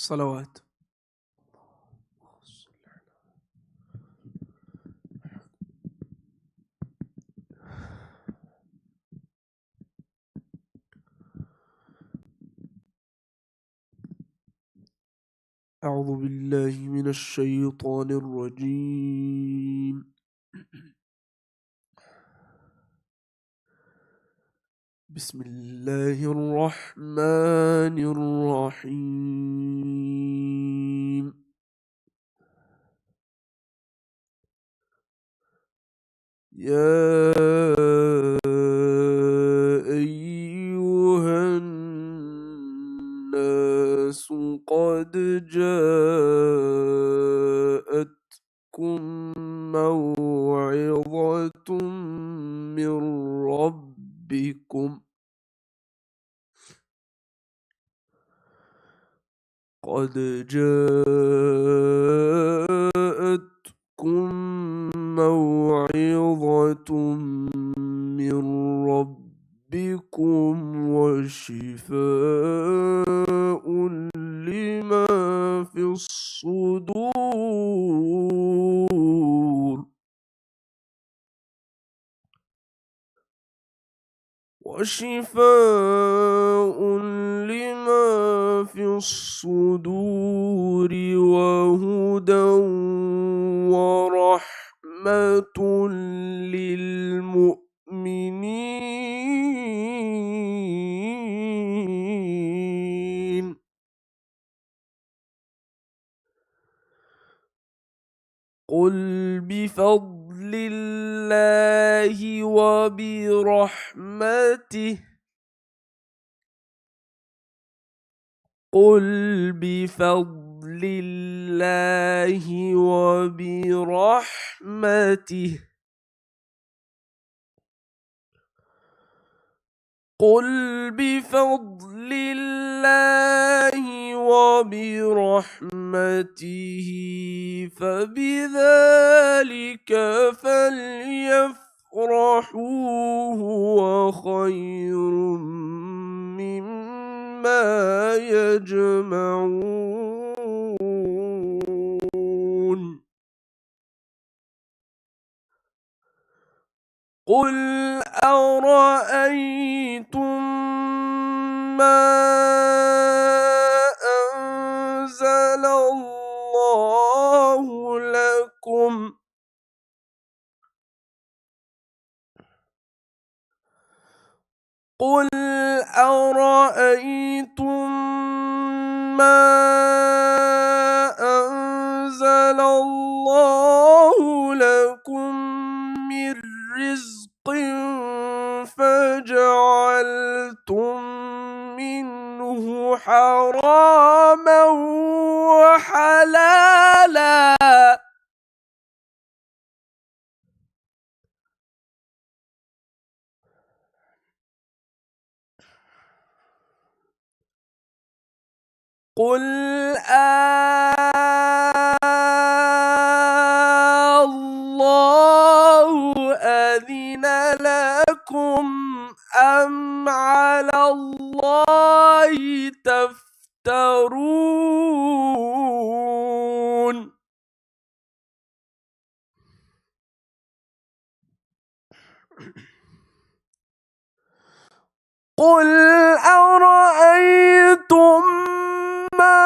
صلوات. أعوذ بالله من الشيطان الرجيم. بسم الله الرحمن الرحيم. يا أيها الناس قد جاءتكم موعظة من ربكم قد جاءتكم موعظة من ربكم وشفاء لما في الصدور وهدى ورحمة للمؤمنين. قل بفضل الله وبرحمته قل بفضل الله وبرحمته قل بفضل الله وبرحمته فبذلك فليفرحوا هو خير مما يجمعون. قل أرأيتم ما أنزل الله لكم قل أرأيتم ما أنزل الله لكم من رزق فجعلتم منه حراما وحلالا قل الله أذن لكم أم على الله تفترون. قل أرأيتم ما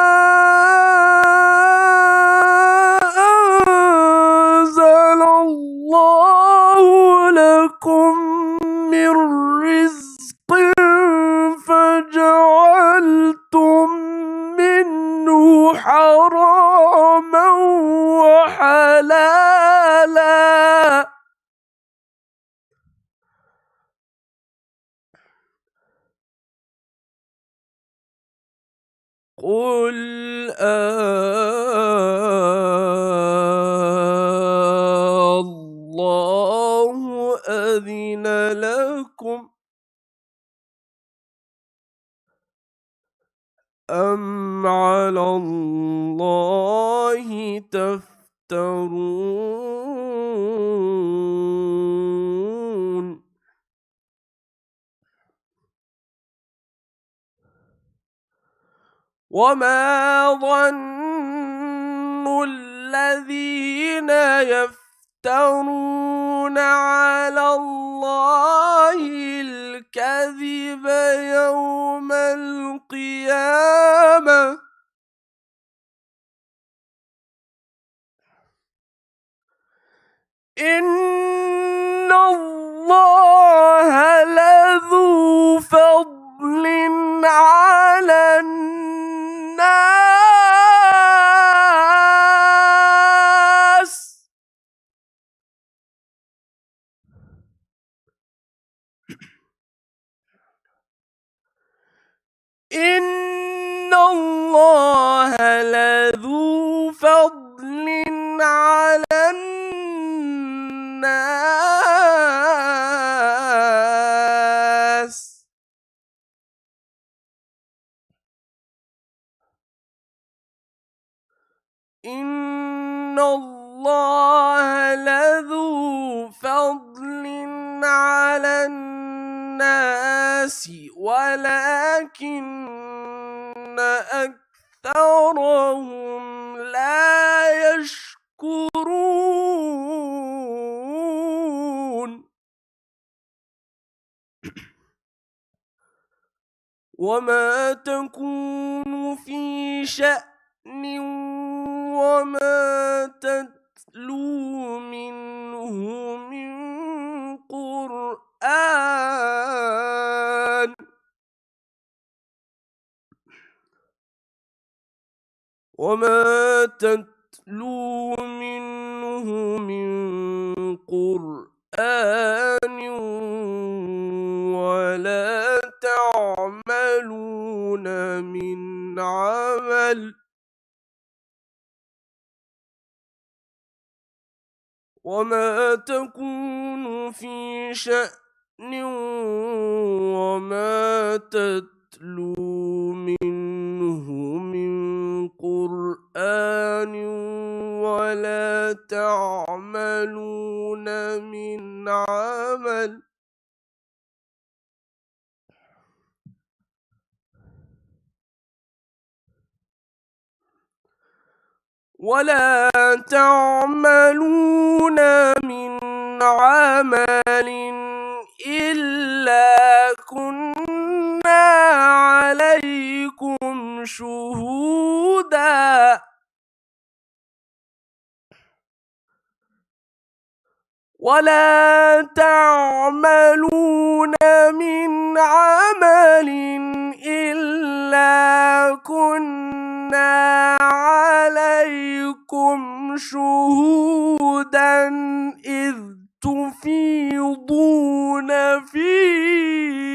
أنزل الله لكم من رزق فجعلتم منه حراما وحلالا قل الله أذن لكم أم على الله تفترون. وما ظن الذين يفترون على الله الكذب يوم القيامة إن الله لذو فضل على الناس إن الله لذو فضل على الناس إن الله لذو فضل على الناس ولكن أكثرهم لا يشكرون وما تكون في شأن وما تتلو منه من قرآن وما تتلو منه من قرآن ولا تعملون من عمل وما تكون في شأن وما تتلو منه من قرآن ولا تعملون من عمل ولا تعملون من عمل إلا كنا عليكم شهودا ولا تعملون من عمل إلا كنا عليكم شهودا إذ تفيضون فيه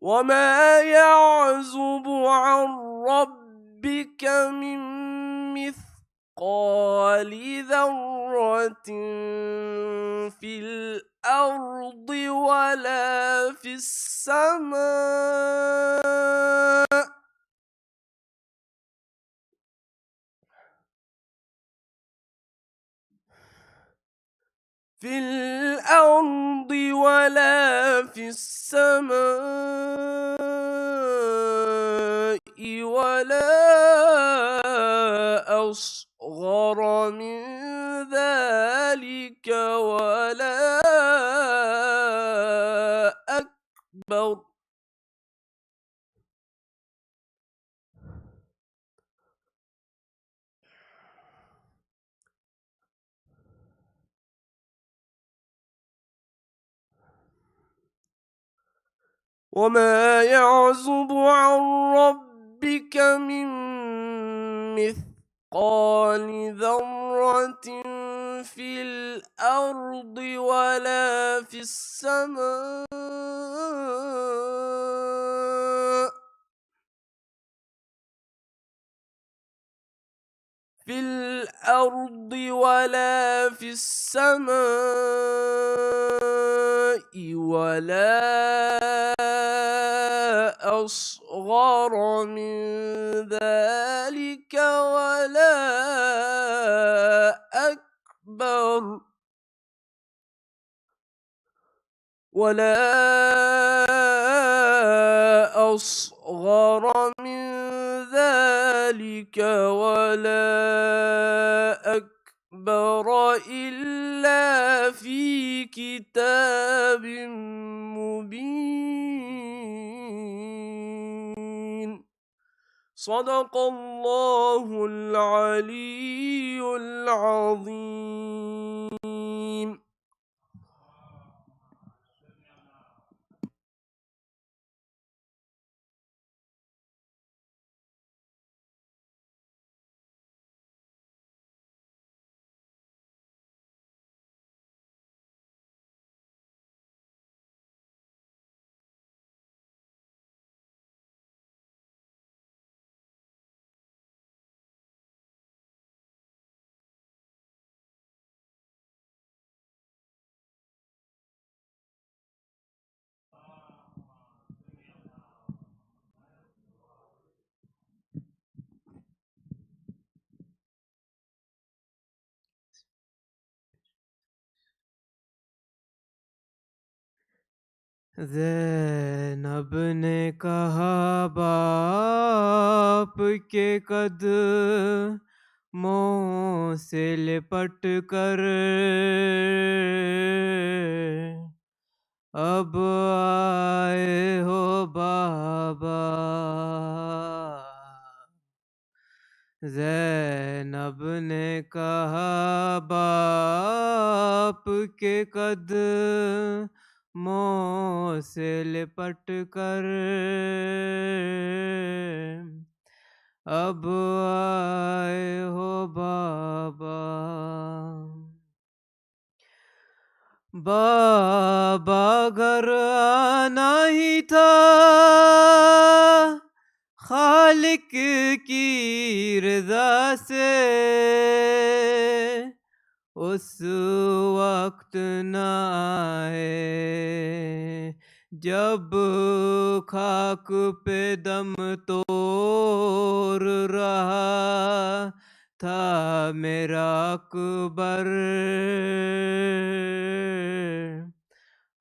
وما يعزب عن ربك من مثقال ذرة في الأرض ولا في السماء ولا أصغر من ذلك ولا أكبر وما يعزب عن ربك من مثقال ذرة في الأرض ولا في السماء ولا أصغر من ذلك ولا أكبر إلا في كتاب مبين. صدق الله العلي العظيم. ज़ैनब ने कहा बाप के कदमों से लिपट कर, अब आए हो बाबा। ज़ैनब ने कहा बाप के कदमों से लिपट कर, अब आए हो बाबा। बाबा घर आना ही था खालिक की रज़ा से, उस वक्त न आए जब खाक पे दम तोड़ रहा था मेरा अकबर,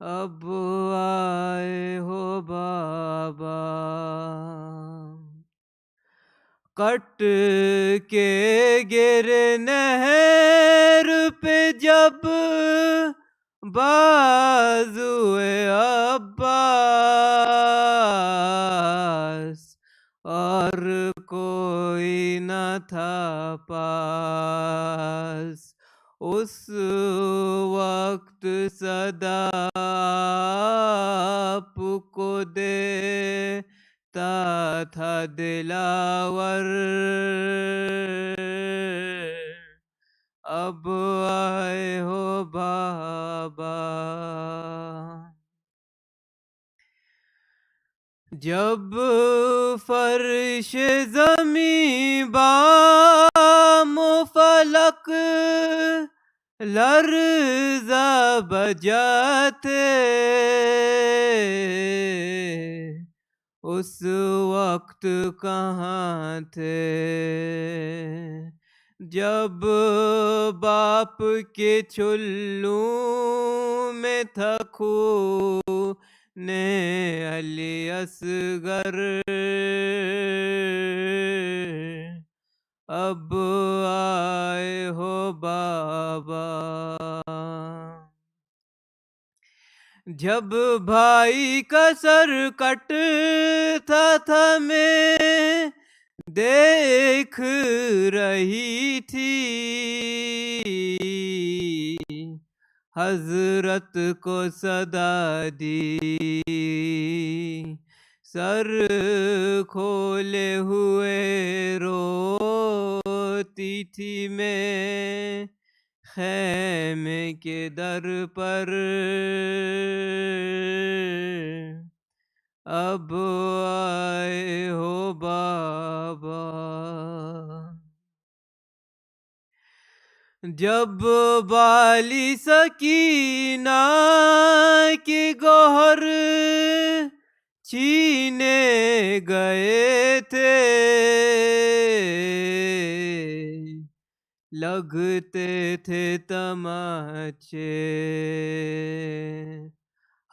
अब आए हो बाबा। कट के गिरे नहर पे जब बाजुए अब्बास, और कोई न था पास, उस वक्त सदा आपको देता था दिलावर, अब आए हो बाबा। जब फर्श ज़मीं बाम फलक लर्ज़ा बजाते, उस वक्त कहाँ थे जब बाप के चुल्लू में था खूने अली असगर, अब आए हो बाबा। जब भाई का सर कटता था मैं देख रही थी, हजरत को सदा दी, सर खोले हुए रोती थी मैं खैमे के दर पर, अब आए हो बाबा। जब बाली सकीना के गौहर छीने गए थे, लगते थे तमाचे,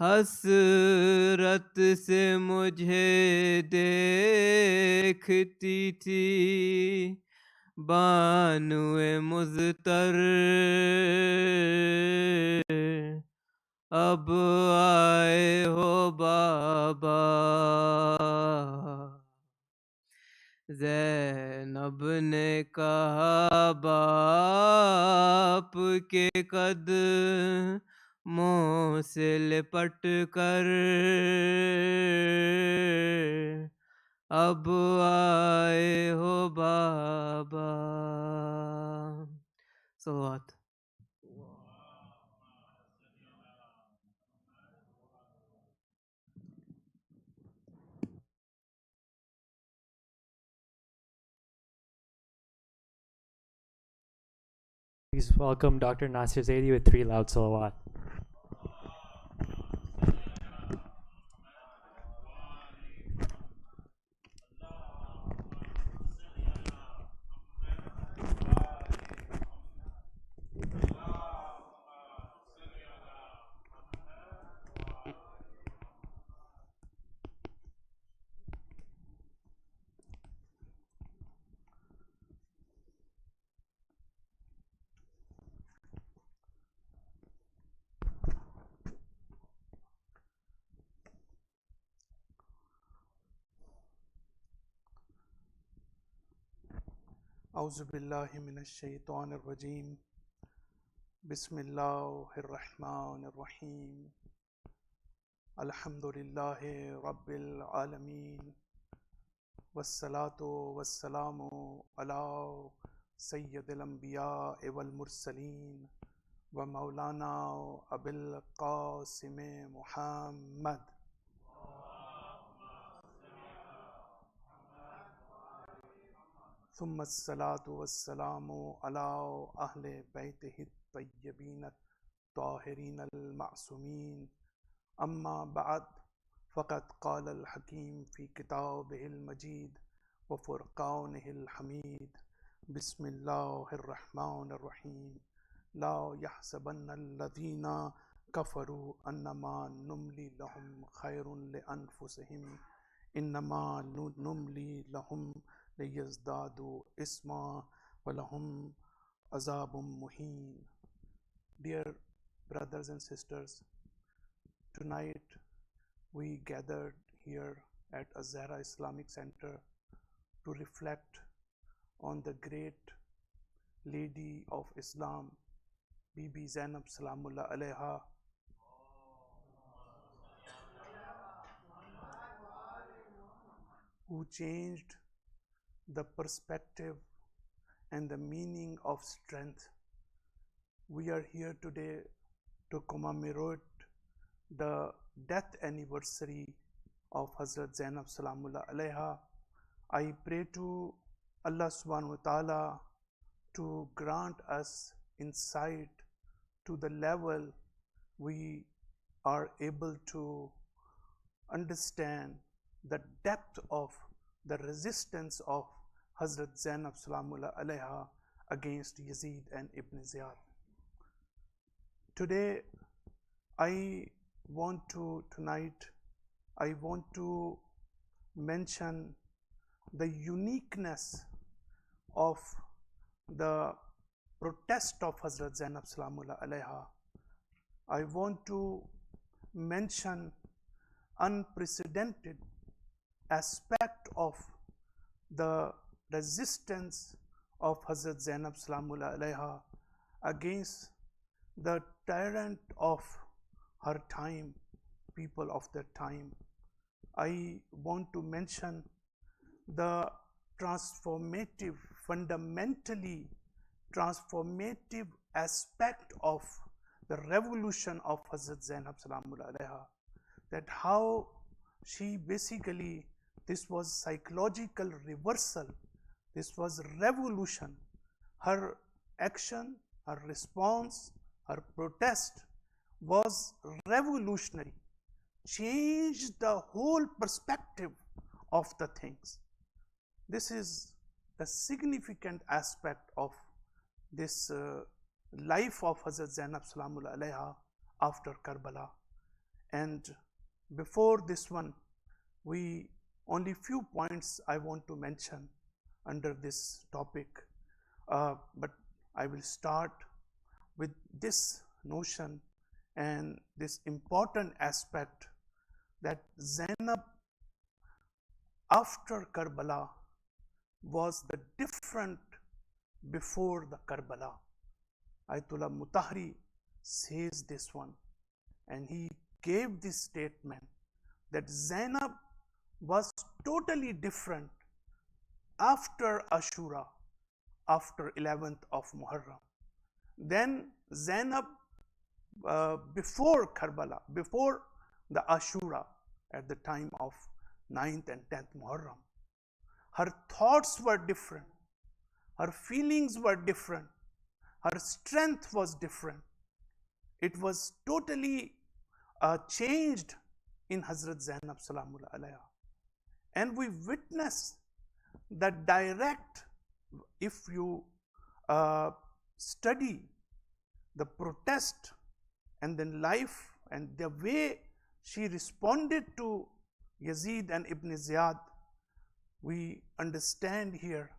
हसरत से मुझे देखती थी बानुए मुज़तर, अब आए हो बाबा। ज़ैनब ने कहा बाप के कदमों से लिपट कर, अब आए हो बाबा। सलावत। Please welcome Dr. Nasir Zaidi with 3 loud salawat. أعوذ بالله من الشيطان الرجيم بسم الله الرحمن الرحيم الحمد لله رب العالمين والصلاة والسلام على سيد الأنبياء والمرسلين ومولانا أبي القاسم محمد ثم الصلاة والسلام على أهل بيته الطيبين الطاهرين المعصومين أما بعد فقد قال الحكيم في كتابه المجيد وفرقانه الحميد بسم الله الرحمن الرحيم لا يحسبن الذين كفروا أنما نملي لهم خير لأنفسهم إنما نملي لهم ليزدادوا إثما ولهم عذاب مهين. Dear brothers and sisters, tonight we gathered here at Az-Zahraa Islamic Center to reflect on the great lady of Islam, Bibi Zainab Salamullah Alaiha, who changed the perspective and the meaning of strength. We are here today to commemorate the death anniversary of Hazrat Zainab Salamullah Alaiha. I pray to Allah subhanahu wa ta'ala to grant us insight to the level we are able to understand the depth of the resistance of Hazrat Zainab Salamullah Alaiha against Yazid and Ibn Ziyad. Today, tonight, I want to mention the uniqueness of the protest of Hazrat Zainab Salamullah Alaiha. I want to mention unprecedented aspect of the resistance of Hazrat Zainab Salamullah Alaiha against the tyrant of her time, people of that time. I want to mention the transformative, fundamentally transformative aspect of the revolution of Hazrat Zainab Salamullah Alaiha, that how she basically, this was psychological reversal, this was revolution. Her action, her response, her protest was revolutionary. changed the whole perspective of the things. This is the significant aspect of this life of Hazrat Zainab Salamullah Alaiha after Karbala. And before this one, we only few points I want to mention under this topic, but I will start with this notion and this important aspect that Zainab after Karbala was the different before the Karbala. Ayatollah Mutahari says this one, and he gave this statement that Zainab was totally different after Ashura, after 11th of Muharram. Then Zainab before Karbala, before the Ashura, at the time of 9th and 10th Muharram. Her thoughts were different, her feelings were different, her strength was different. It was totally changed in Hazrat Zainab Salamullah Alaiha. And we witness the direct, if you study the protest and then life and the way she responded to Yazid and Ibn Ziyad, we understand here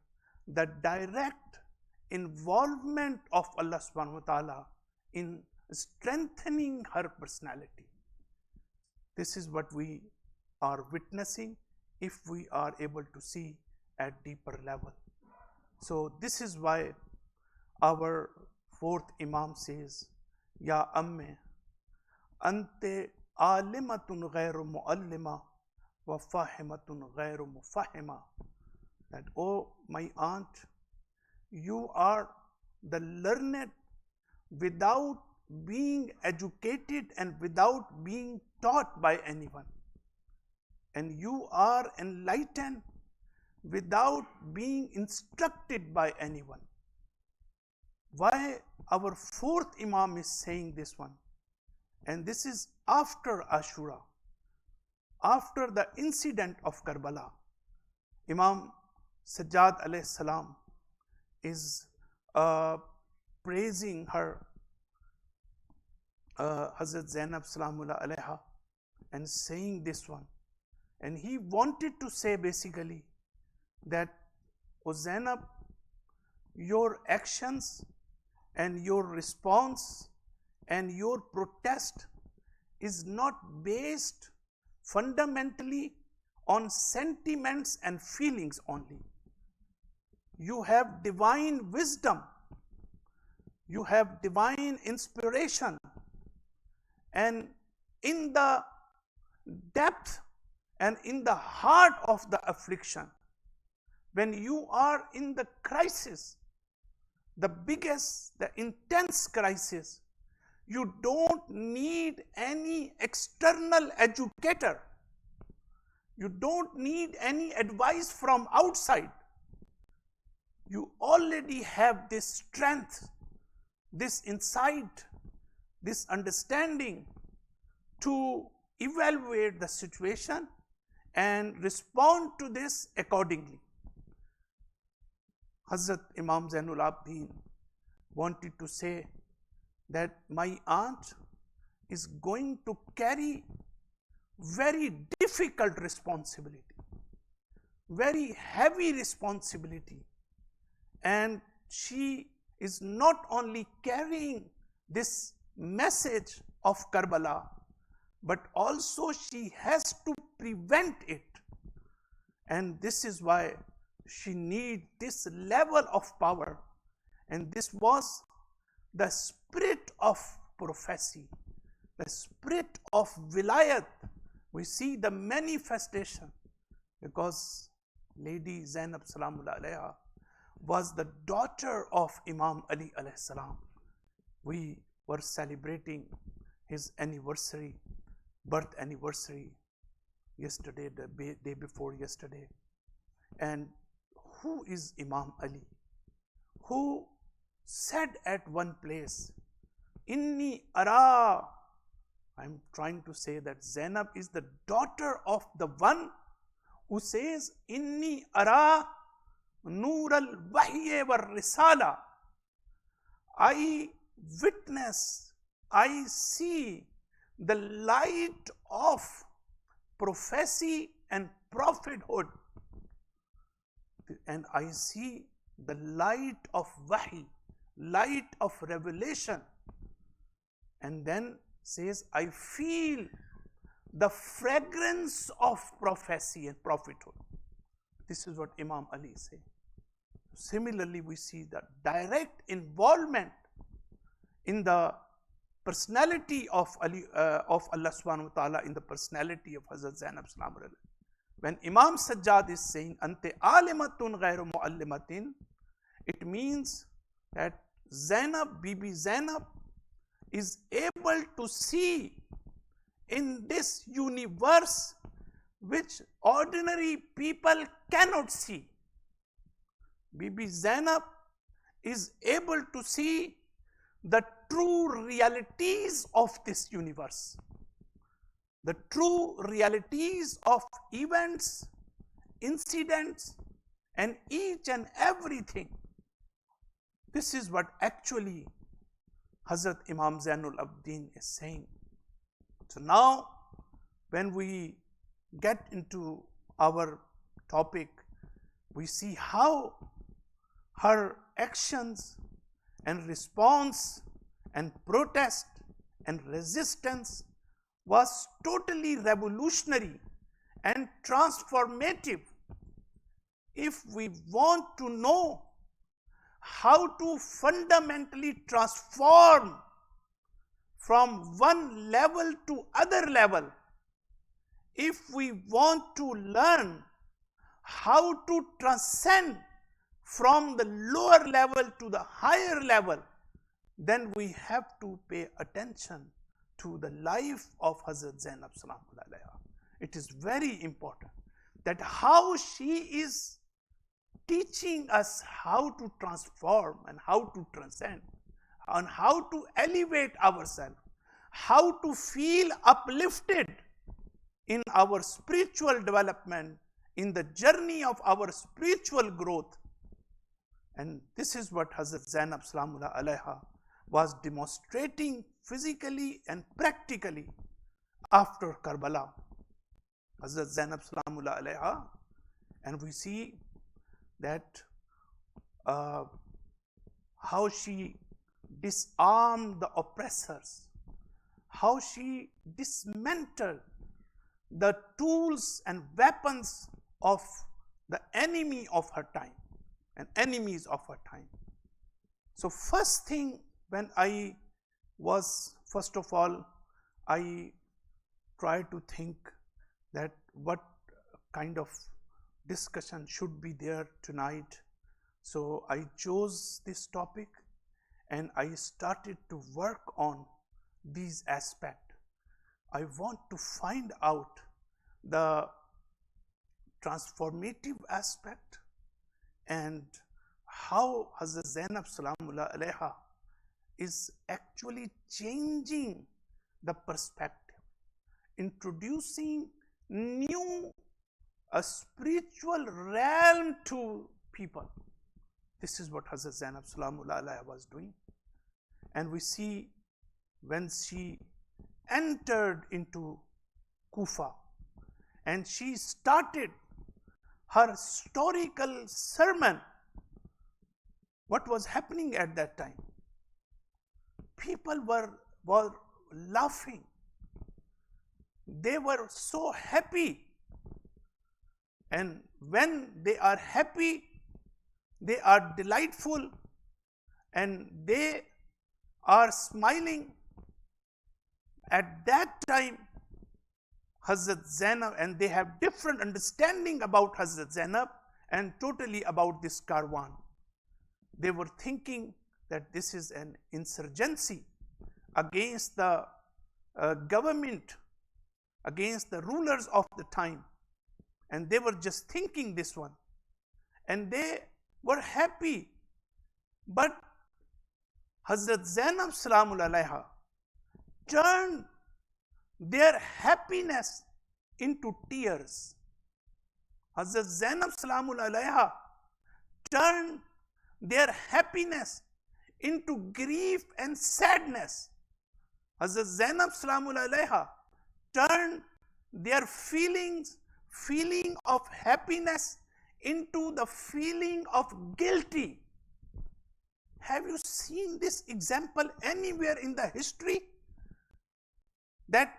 the direct involvement of Allah subhanahu wa ta'ala in strengthening her personality. This is what we are witnessing if we are able to see at deeper level. So this is why our fourth Imam says, Ya amme, ante alimatun ghairu muallima wa fahimatun ghairu mufahima. That, oh my aunt, you are the learned without being educated and without being taught by anyone. And you are enlightened without being instructed by anyone. Why our fourth Imam is saying this one? And this is after Ashura, after the incident of Karbala. Imam Sajjad alayhi salam is praising her, Hazrat Zainab Salamullah Alaiha, and saying this one. And he wanted to say basically that, O Zainab, your actions and your response and your protest is not based fundamentally on sentiments and feelings only. You have divine wisdom, you have divine inspiration, and in the depth and in the heart of the affliction, when you are in the crisis, the biggest, the intense crisis, you don't need any external educator. You don't need any advice from outside. You already have this strength, this insight, this understanding to evaluate the situation and respond to this accordingly. Hazrat Imam Zainul Abidin wanted to say that my aunt is going to carry very difficult responsibility, very heavy responsibility, and she is not only carrying this message of Karbala, but also she has to prevent it. And this is why she needs this level of power. And this was the spirit of prophecy, the spirit of wilayat. We see the manifestation, because Lady Zainab Salamullah Alaiha was the daughter of Imam Ali alayhi salam. We were celebrating his anniversary, birth anniversary, yesterday, the day before yesterday. And who is Imam Ali? Who said at one place, Inni ara I'm trying to say that Zainab is the daughter of the one who says, Inni ara nur al-wahyi wa-risala. I witness, I see the light of prophecy and prophethood, and I see the light of wahi, light of revelation, and then says, I feel the fragrance of prophecy and prophethood. This is what Imam Ali said. Similarly, we see the direct involvement in the personality of Allah subhanahu wa ta'ala, in the personality of Hazrat Zainab salam. When Imam Sajjad is saying, Ante alimatun ghairu muallimatin, it means that Zainab, Bibi Zainab, is able to see in this universe which ordinary people cannot see. Bibi Zainab is able to see the true realities of this universe, the true realities of events, incidents, and each and everything. This is what actually Hazrat Imam Zainul Abidin is saying. So now, when we get into our topic, we see how her actions and response and protest and resistance was totally revolutionary and transformative. If we want to know how to fundamentally transform from one level to other level, if we want to learn how to transcend from the lower level to the higher level, then we have to pay attention to the life of Hazrat Zainab Salamullah Alaiha. It is very important that how she is teaching us how to transform and how to transcend, and how to elevate ourselves, how to feel uplifted in our spiritual development, in the journey of our spiritual growth. And this is what Hazrat Zainab Salamullah Alaiha was demonstrating physically and practically after Karbala. Hazrat Zainab Salamullah Alaiha, and we see that how she disarmed the oppressors, how she dismantled the tools and weapons of the enemy of her time and enemies of her time. So first thing, when I was, first of all, I tried to think that what kind of discussion should be there tonight. So I chose this topic and I started to work on these aspects. I want to find out the transformative aspect and how Hazrat Zainab Salamullah Alaiha is actually changing the perspective, introducing a spiritual realm to people. This is what Hazrat Zainab Salamullah Alaiha was doing. And we see when she entered into Kufa and she started her historical sermon, what was happening at that time? People were laughing. They were so happy. And when they are happy, they are delightful and they are smiling. At that time, Hazrat Zainab, and they have different understanding about Hazrat Zainab and totally about this Karwan. They were thinking that this is an insurgency against the government, against the rulers of the time. And they were just thinking this one. And they were happy. But Hazrat Zainab Salamullah Alaiha turned their happiness into tears. Hazrat Zainab Salamul Alaiha turned their happiness into grief and sadness. Hazrat Zainab Salamul Alaiha turned their feeling of happiness into the feeling of guilty. Have you seen this example anywhere in the history? That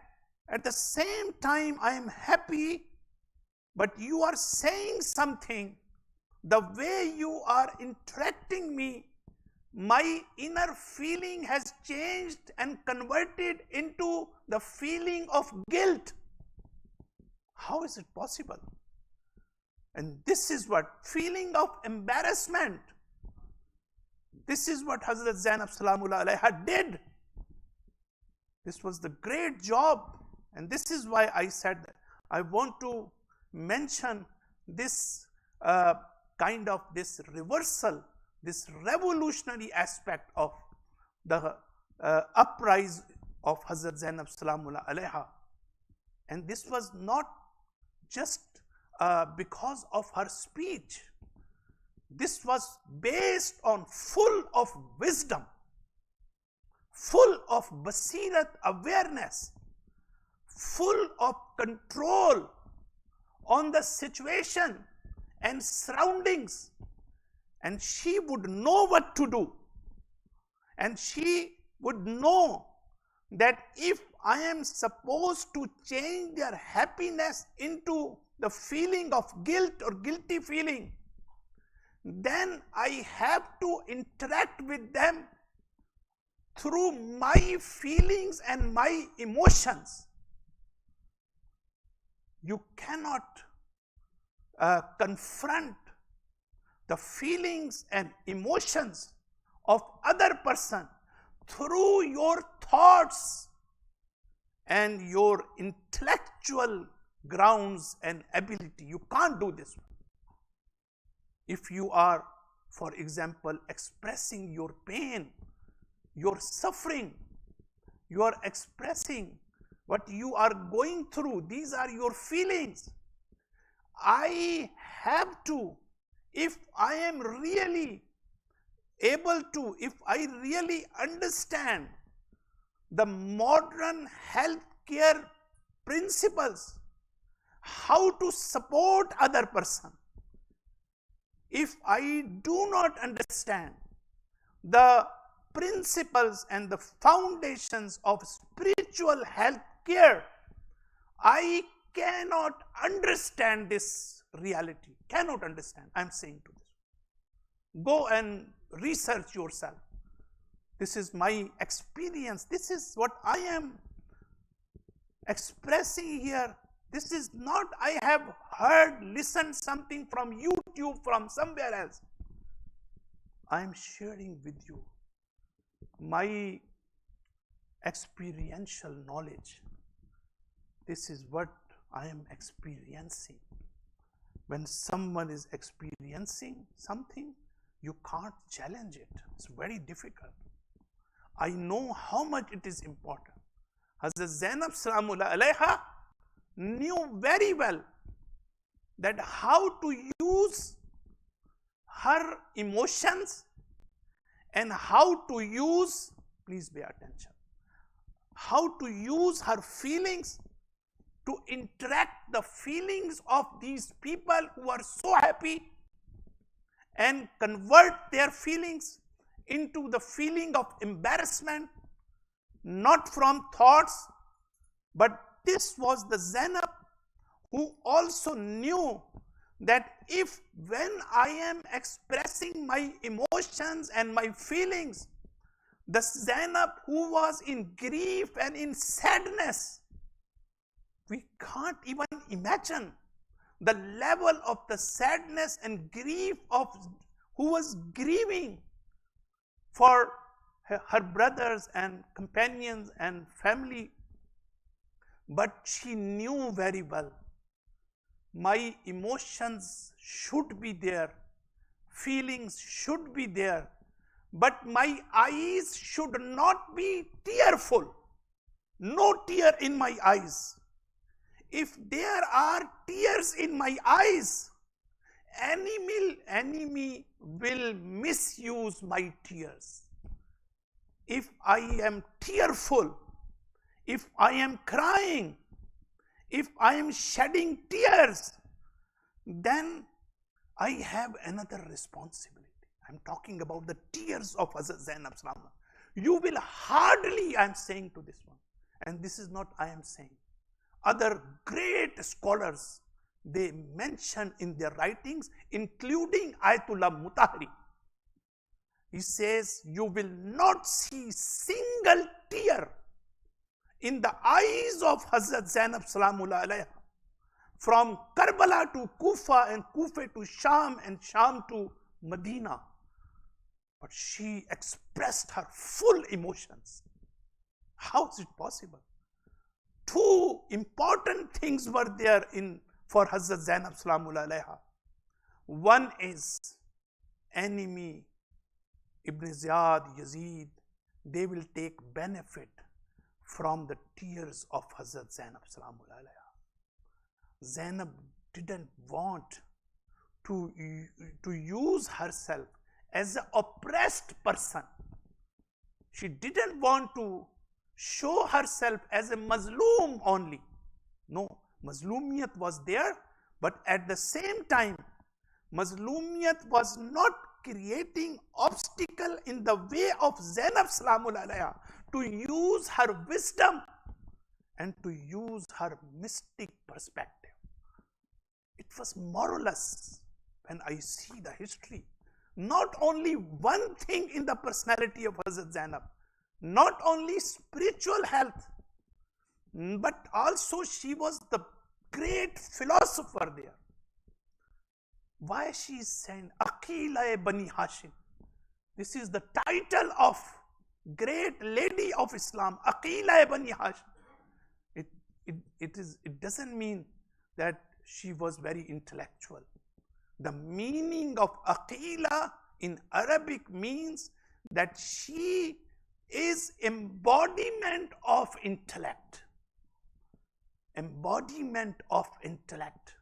at the same time I am happy, but you are saying something, the way you are interacting me, my inner feeling has changed and converted into the feeling of guilt. How is it possible? And this is what feeling of embarrassment. This is what Hazrat Zainab Salamullah Alaiha did. This was the great job. And this is why I said that I want to mention this kind of this reversal, this revolutionary aspect of the uprise of Hazrat Zainab Salamullah Alaiha. And this was not just because of her speech. This was based on full of wisdom, full of basirat awareness, full of control on the situation and surroundings. And she would know what to do. And she would know that if I am supposed to change their happiness into the feeling of guilt or guilty feeling, then I have to interact with them through my feelings and my emotions. You cannot confront the feelings and emotions of other person through your thoughts and your intellectual grounds and ability. You can't do this. If you are, for example, expressing your pain, your suffering, you are expressing what you are going through, these are your feelings. I have to, if I am really able to, if I really understand the modern healthcare principles, how to support other person, if I do not understand the principles and the foundations of spiritual health care, I cannot understand this reality. Cannot understand. I am saying to this. Go and research yourself. This is my experience. This is what I am expressing here. This is not I have heard, listened something from YouTube, from somewhere else. I am sharing with you my experiential knowledge. This is what I am experiencing. When someone is experiencing something, you can't challenge it. It's very difficult. I know how much it is important. Hazrat Zainab Salamullah Alaiha knew very well that how to use her emotions and how to use, please pay attention, how to use her feelings to interact the feelings of these people who are so happy and convert their feelings into the feeling of embarrassment, not from thoughts, but this was the Zainab who also knew that if when I am expressing my emotions and my feelings, the Zainab who was in grief and in sadness, we can't even imagine the level of the sadness and grief of who was grieving for her brothers and companions and family. But she knew very well, my emotions should be there, feelings should be there, but my eyes should not be tearful. no tear in my eyes. If there are tears in my eyes, enemy will misuse my tears. If I am tearful, if I am crying, if I am shedding tears, then I have another responsibility. I'm talking about the tears of Hazrat Zainab Salam. You will hardly, I'm saying to this one, and this is not I am saying. Other great scholars, they mention in their writings, including Ayatollah Mutahari. He says, you will not see single tear in the eyes of Hazrat Zainab Salamullah alayha, from Karbala to Kufa and Kufa to Sham and Sham to Medina. But she expressed her full emotions. How is it possible? Two important things were there for Hazrat Zainab Salamullah alayha. One is enemy, Ibn Ziyad, Yazid, they will take benefit from the tears of Hazrat Zainab Salamullah alayha. Zainab didn't want to use herself as an oppressed person. She didn't want to show herself as a mazloom only. No, mazloomiyat was there, but at the same time, mazloomiyat was not creating obstacle in the way of Zainab Salamullah alayha to use her wisdom and to use her mystic perspective. It was marvelous when I see the history. Not only one thing in the personality of Hazrat Zainab, not only spiritual health, but also she was the great philosopher there. Why she is saying Aqila Bani Hashim? This is the title of great lady of Islam, Aqila Bani Hashim. It doesn't mean that she was very intellectual. The meaning of Aqila in Arabic means that she is embodiment of intellect. Embodiment of intellect.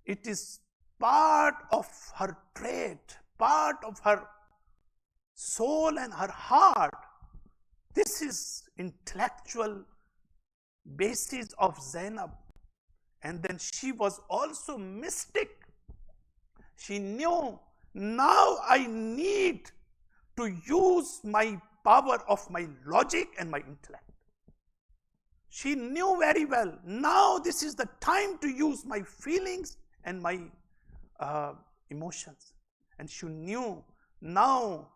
It is part of her trait, part of her soul and her heart. This is intellectual basis of Zainab. And then she was also mystic. She knew, now I need to use my power of my logic and my intellect. She knew very well, now this is the time to use my feelings and my emotions. And she knew, now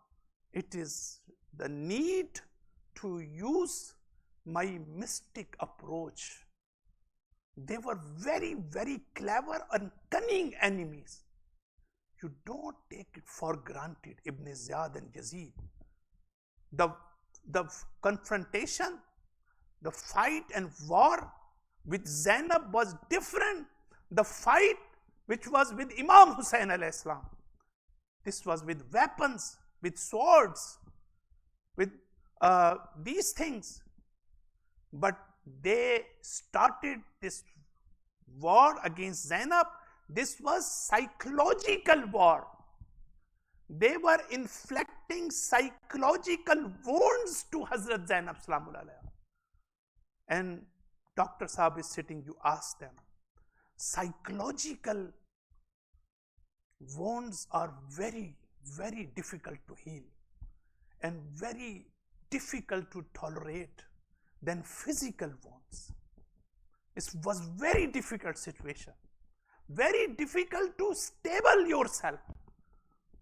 it is the need to use my mystic approach. They were very, very clever and cunning enemies. You don't take it for granted, Ibn Ziyad and Yazid. The confrontation, the fight and war with Zainab was different. The fight which was with Imam Hussain alayhi salam. This was with weapons, with swords, with these things. But they started this war against Zainab. This was psychological war. They were inflicting psychological wounds to Hazrat Zainab Salamullah alayha. And Dr. Saab is sitting, you ask them. Psychological wounds are very, very difficult to heal and very difficult to tolerate than physical wounds. It was very difficult situation. Very difficult to stable yourself,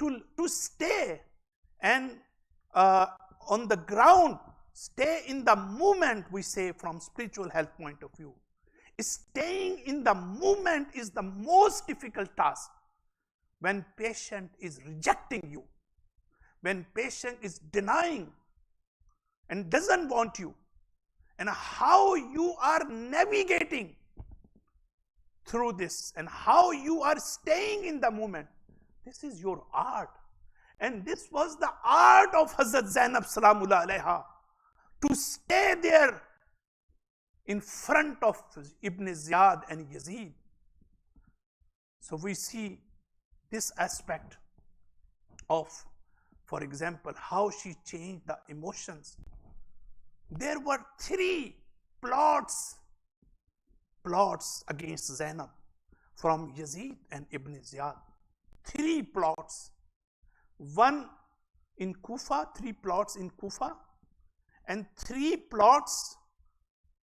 to stay and on the ground, stay in the moment, we say from spiritual health point of view. Staying in the moment is the most difficult task. When patient is rejecting you, when patient is denying and doesn't want you, and how you are navigating through this and how you are staying in the moment. This is your art. And this was the art of Hazrat Zainab Salamullah alayha. To stay there in front of Ibn Ziyad and Yazid. So we see this aspect of, for example, how she changed the emotions. There were 3 plots against Zainab from Yazid and Ibn Ziyad. 3 plots. One in Kufa, 3 plots in Kufa, and 3 plots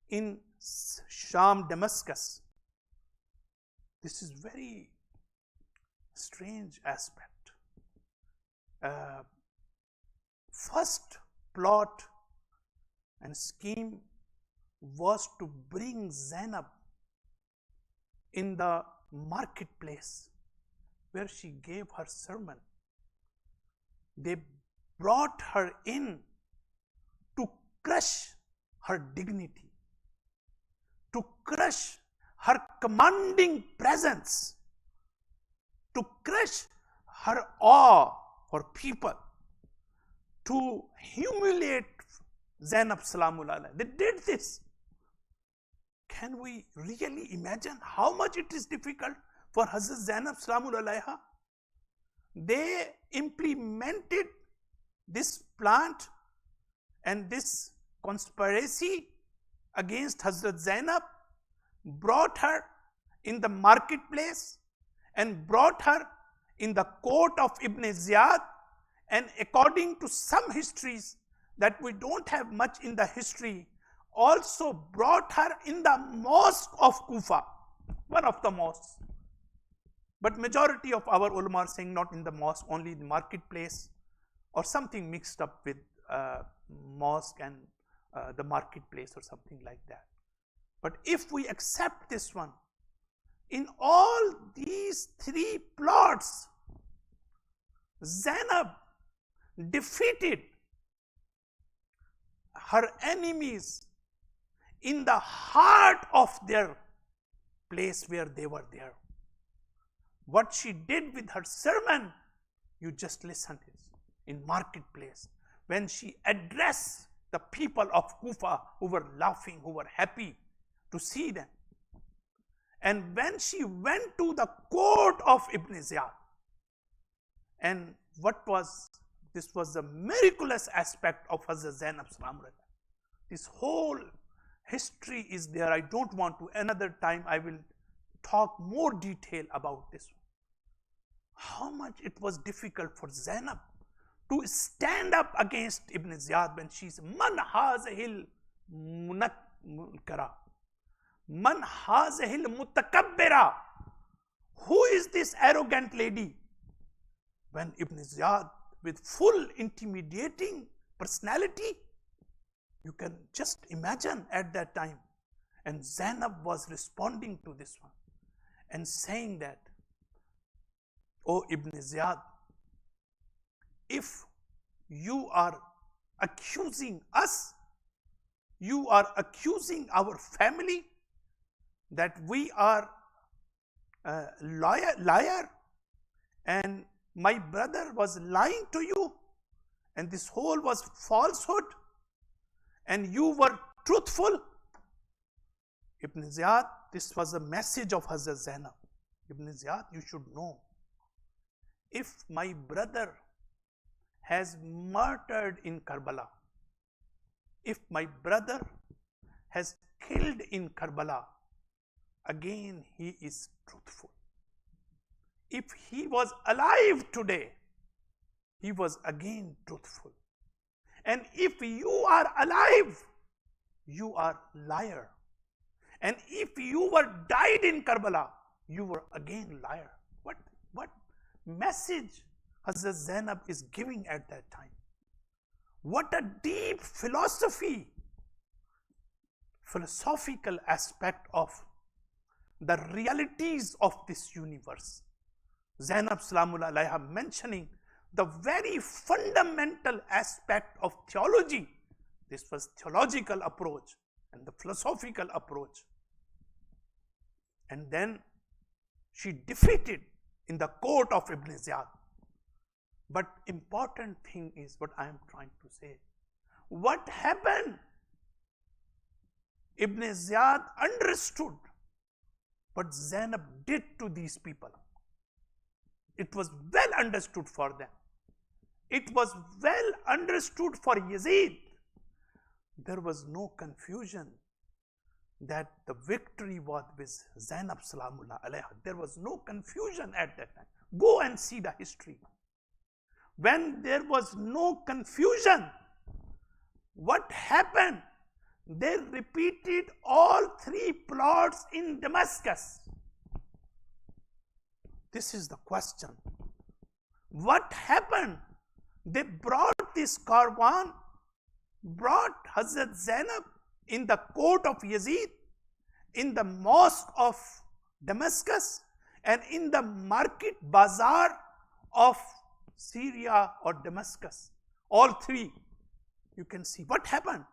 in Sham, Damascus. This is very strange aspect. First plot and scheme was to bring Zainab in the marketplace where she gave her sermon. They brought her in to crush her dignity, to crush her commanding presence, to crush her awe for people, to humiliate Zainab Salamul Alayha. They did this. Can we really imagine how much it is difficult for Hazrat Zainab Salamul Alayha? They implemented this plant and this conspiracy against Hazrat Zainab, brought her in the marketplace and brought her in the court of Ibn Ziyad, and according to some histories that we don't have much in the history, also brought her in the mosque of Kufa, one of the mosques. But majority of our ulama are saying not in the mosque, only in the marketplace, or something mixed up with mosque and the marketplace or something like that. But if we accept this one, in all these 3 plots, Zainab defeated her enemies in the heart of their place where they were there. What she did with her sermon, you just listen to it in marketplace, when she addressed the people of Kufa who were laughing, who were happy to see them. And when she went to the court of Ibn Ziyad, and this was the miraculous aspect of Hazrat Zainab Salam. This whole history is there. I don't want to, another time I will talk more detail about this. How much it was difficult for Zainab to stand up against Ibn Ziyad when she's man hazihil munakkara, man hazihil mutakabbira. Who is this arrogant lady? When Ibn Ziyad, with full intimidating personality, you can just imagine at that time. And Zainab was responding to this one and saying that, "O Ibn Ziyad, if you are accusing us, you are accusing our family that we are liar, and my brother was lying to you, and this whole was falsehood, and you were truthful." Ibn Ziyad, this was a message of Hazrat Zainab. Ibn Ziyad, you should know, if my brother has murdered in Karbala, if my brother has killed in Karbala, again he is truthful. If he was alive today, he was again truthful. And if you are alive, you are liar. And if you were died in Karbala, you were again liar. What message Hazrat Zainab is giving at that time? What a deep philosophical aspect of the realities of this universe. Zainab Salamul Alayha mentioning the very fundamental aspect of theology. This was theological approach and the philosophical approach. And then she defeated in the court of Ibn Ziyad. But important thing is what I am trying to say. What happened Ibn Ziyad understood what Zainab did to these people. It was well understood for them. It was well understood for Yazid. There was no confusion that the victory was with Zainab Salamullah alayha. There was no confusion at that time. Go and see the history. When there was no confusion, what happened? They repeated all three plots in Damascus. This is the question. What happened? They brought this caravan, brought Hazrat Zainab in the court of Yazid, in the mosque of Damascus, and in the market bazaar of Syria or Damascus. All three. You can see what happened,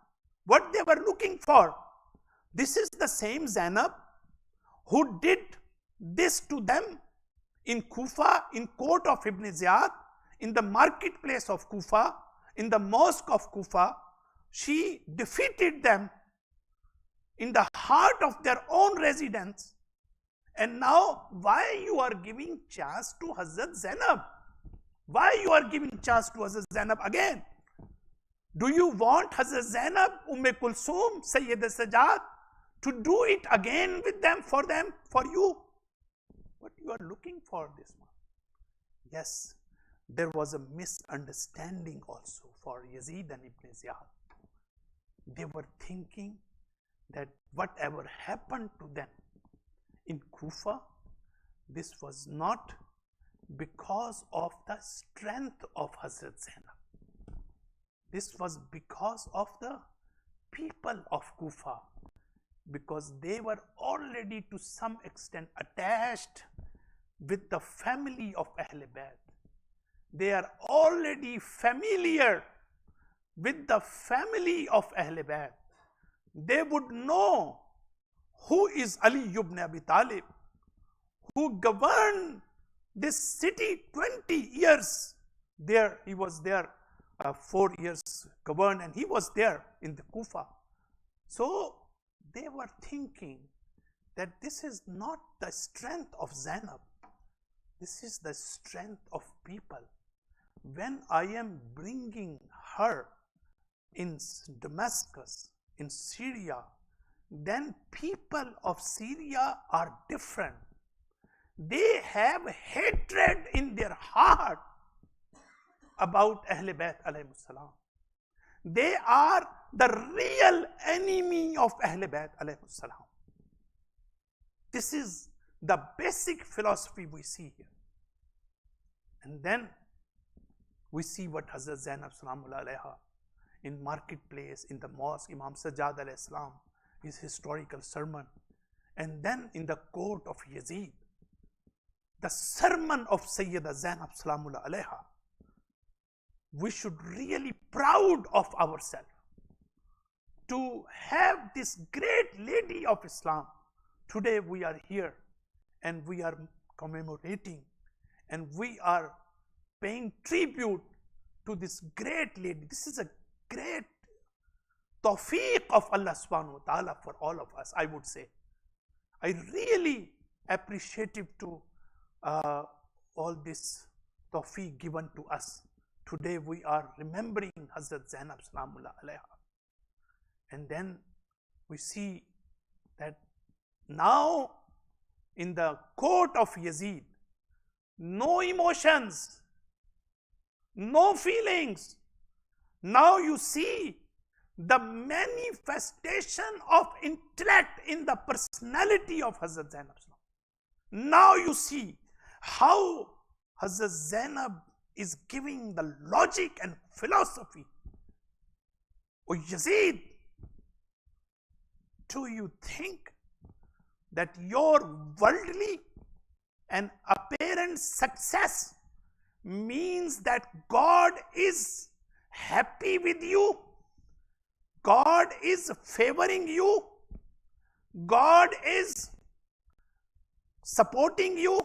what they were looking for. This is the same Zainab who did this to them in Kufa, in court of Ibn Ziyad, in the marketplace of Kufa, in the mosque of Kufa. She defeated them in the heart of their own residence. And now, why you are giving chance to Hazrat Zainab? Why you are giving chance to Hazrat Zainab again? Do you want Hazrat Zainab, Kulsum, Sayidda Sajjad to do it again with them, for you? What you are looking for this one? Yes, there was a misunderstanding also for Yazid and Ibn Ziyad. They were thinking that whatever happened to them in Kufa, this was not because of the strength of Hazrat Zainab. This was because of the people of Kufa, because they were already to some extent attached with the family of Ahl Bayt. They are already familiar with the family of Ahl Bayt. They would know who is Ali ibn Abi Talib, who governed this city 20 years. There, he was there 4 years governed, and he was there in the Kufa. So they were thinking that this is not the strength of Zainab. This is the strength of people. When I am bringing her in Damascus, in Syria, then people of Syria are different. They have hatred in their heart about Ahl Bayt alayhim salam. They are the real enemy of Ahl Bayt alayhim salam. This is the basic philosophy we see here. And then we see what Hazrat Zainab Salamullah alayha in marketplace, in the mosque, Imam Sajjad alayhi salam, his historical sermon. And then in the court of Yazid, the sermon of Sayyidda Zainab Salamullah alayha. We should really proud of ourselves to have this great lady of Islam. Today we are here and we are commemorating and we are paying tribute to this great lady. This is a great tawfiq of Allah subhanahu wa ta'ala for all of us, I would say. I really appreciative to all this tawfiq given to us. Today we are remembering Hazrat Zainab Salamullah alayha. And then we see that now in the court of Yazid, no emotions, no feelings. Now you see the manifestation of intellect in the personality of Hazrat Zainab. Now you see how Hazrat Zainab is giving the logic and philosophy. O Yazid, do you think that your worldly and apparent success means that God is happy with you? God is favoring you? God is supporting you?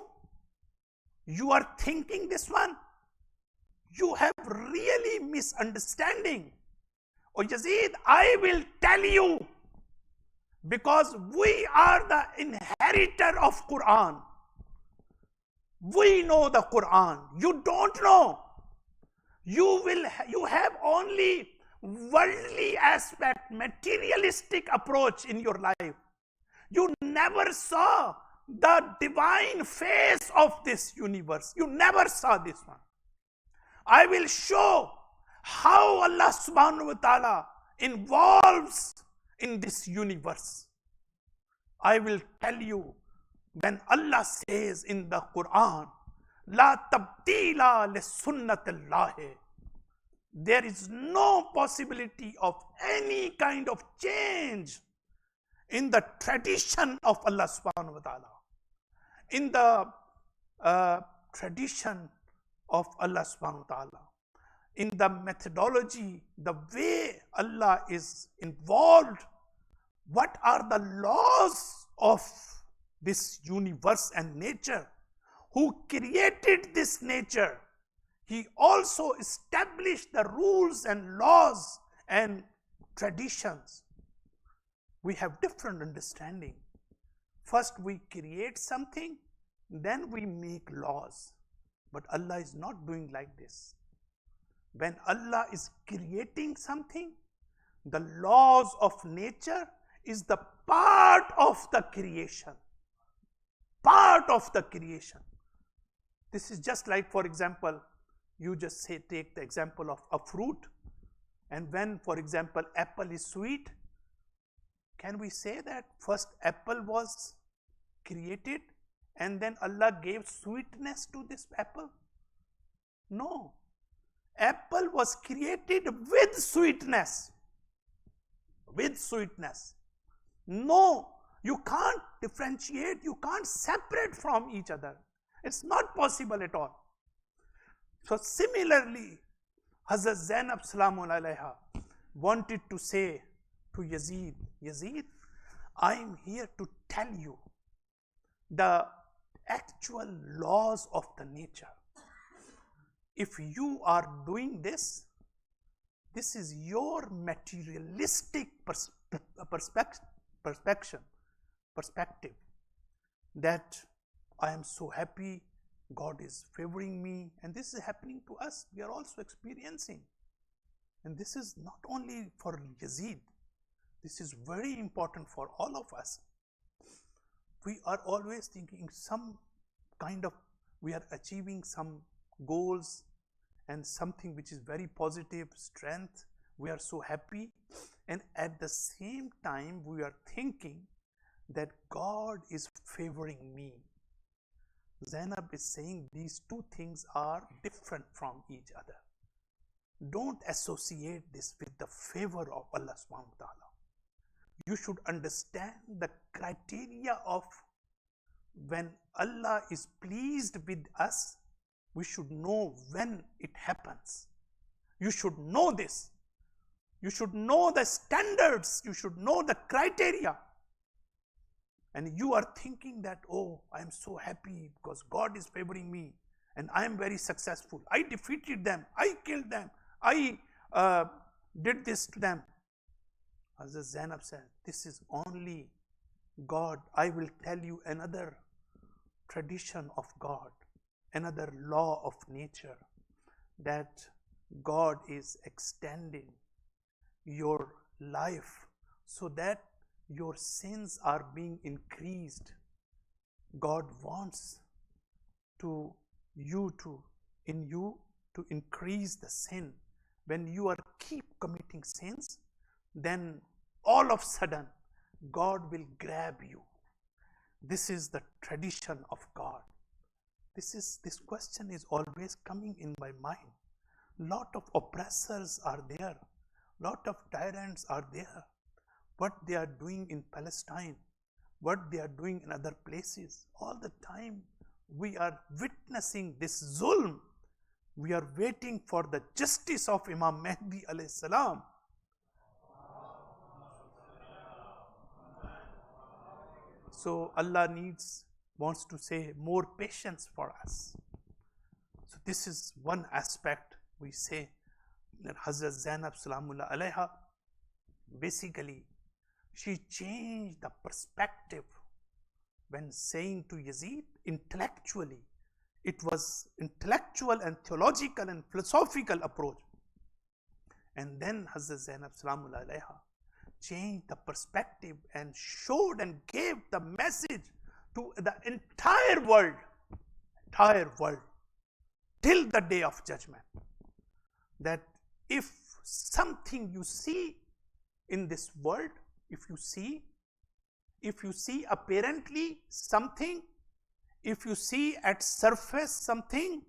You are thinking this one? You have really misunderstanding. O Yazid, I will tell you because we are the inheritor of Quran. We know the Quran. You don't know. You have only worldly aspect, materialistic approach in your life. You never saw the divine face of this universe. You never saw this one. I will show how Allah subhanahu wa ta'ala involves in this universe. I will tell you, when Allah says in the Quran, La tabdila li sunnatillahi, there is no possibility of any kind of change in the tradition of Allah subhanahu wa ta'ala, in the tradition of Allah subhanahu wa ta'ala, in the methodology, the way Allah is involved. What are the laws of this universe and nature? Who created this nature? He also established the rules and laws and traditions. We have different understanding. First we create something, then we make laws. But Allah is not doing like this. When Allah is creating something, the laws of nature is the part of the creation. Part of the creation. This is just like, for example, you just say, take the example of a fruit, and when, for example, apple is sweet, can we say that first apple was created and then Allah gave sweetness to this apple? No. Apple was created with sweetness. With sweetness. No, you can't differentiate, you can't separate from each other. It's not possible at all. So similarly, Hazrat Zainab salamun alayha wanted to say to Yazid, Yazid, I am here to tell you the actual laws of the nature. If you are doing this, this is your materialistic perspective, that I am so happy, God is favoring me, and this is happening to us. We are also experiencing. And this is not only for Yazid, this is very important for all of us. We are always thinking some kind of, we are achieving some goals and something which is very positive, strength. We are so happy, and at the same time we are thinking that God is favoring me. Zainab is saying these two things are different from each other. Don't associate this with the favor of Allah subhanahu wa ta'ala. You should understand the criteria of when Allah is pleased with us. We should know when it happens. You should know this. You should know the standards. You should know the criteria. And you are thinking that, oh, I am so happy because God is favoring me and I am very successful. I defeated them. I killed them. I did this to them. As Zainab said, this is only God. I will tell you another tradition of God, another law of nature, that God is extending your life so that your sins are being increased. God wants in you to increase the sin. When you are keep committing sins, then all of a sudden God will grab you. This is the tradition of God. This question is always coming in my mind. Lot of oppressors are there. Lot of tyrants are there. What they are doing in Palestine, what they are doing in other places, all the time we are witnessing this zulm. We are waiting for the justice of Imam Mahdi alayhi salam. So Allah wants to say more patience for us. So this is one aspect we say that Hazrat Zainab salamullah alayha basically She changed the perspective when saying to Yazid intellectually. It was intellectual and theological and philosophical approach. And then Hazrat Zainab Salamullah Alaiha changed the perspective and showed and gave the message to the entire world, till the day of judgment, that if something you see in this world, if you see apparently something, if you see at surface something,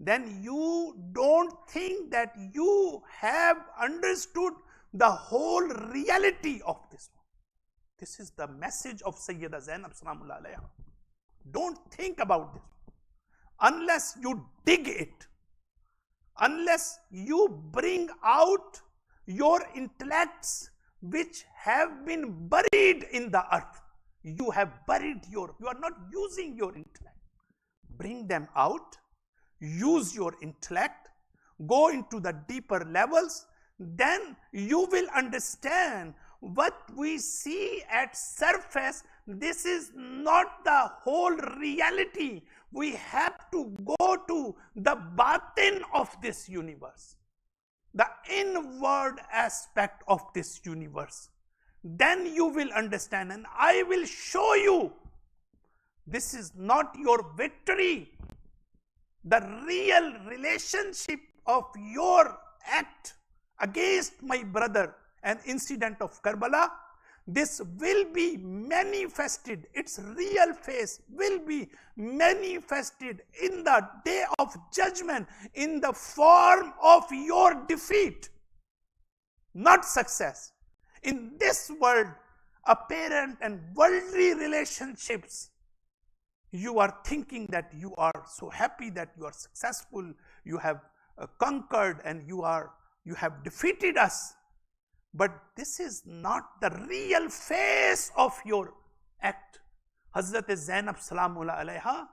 then you don't think that you have understood the whole reality of this one. This is the message of Sayidda Zainab Salamullah Alaiha. Don't think about this unless you dig it, unless you bring out your intellects which have been buried in the earth. You have buried you are not using your intellect. Bring them out, use your intellect, go into the deeper levels, then you will understand what we see at surface. This is not the whole reality. We have to go to the batin of this universe, the inward aspect of this universe. Then you will understand, and I will show you this is not your victory. The real relationship of your act against my brother, an incident of Karbala, this will be manifested, its real face will be manifested in the day of judgment in the form of your defeat, not success. In this world, apparent and worldly relationships, you are thinking that you are so happy that you are successful, you have conquered and you have defeated us. But this is not the real face of your act. Hazrat Zainab Salamullah Alaiha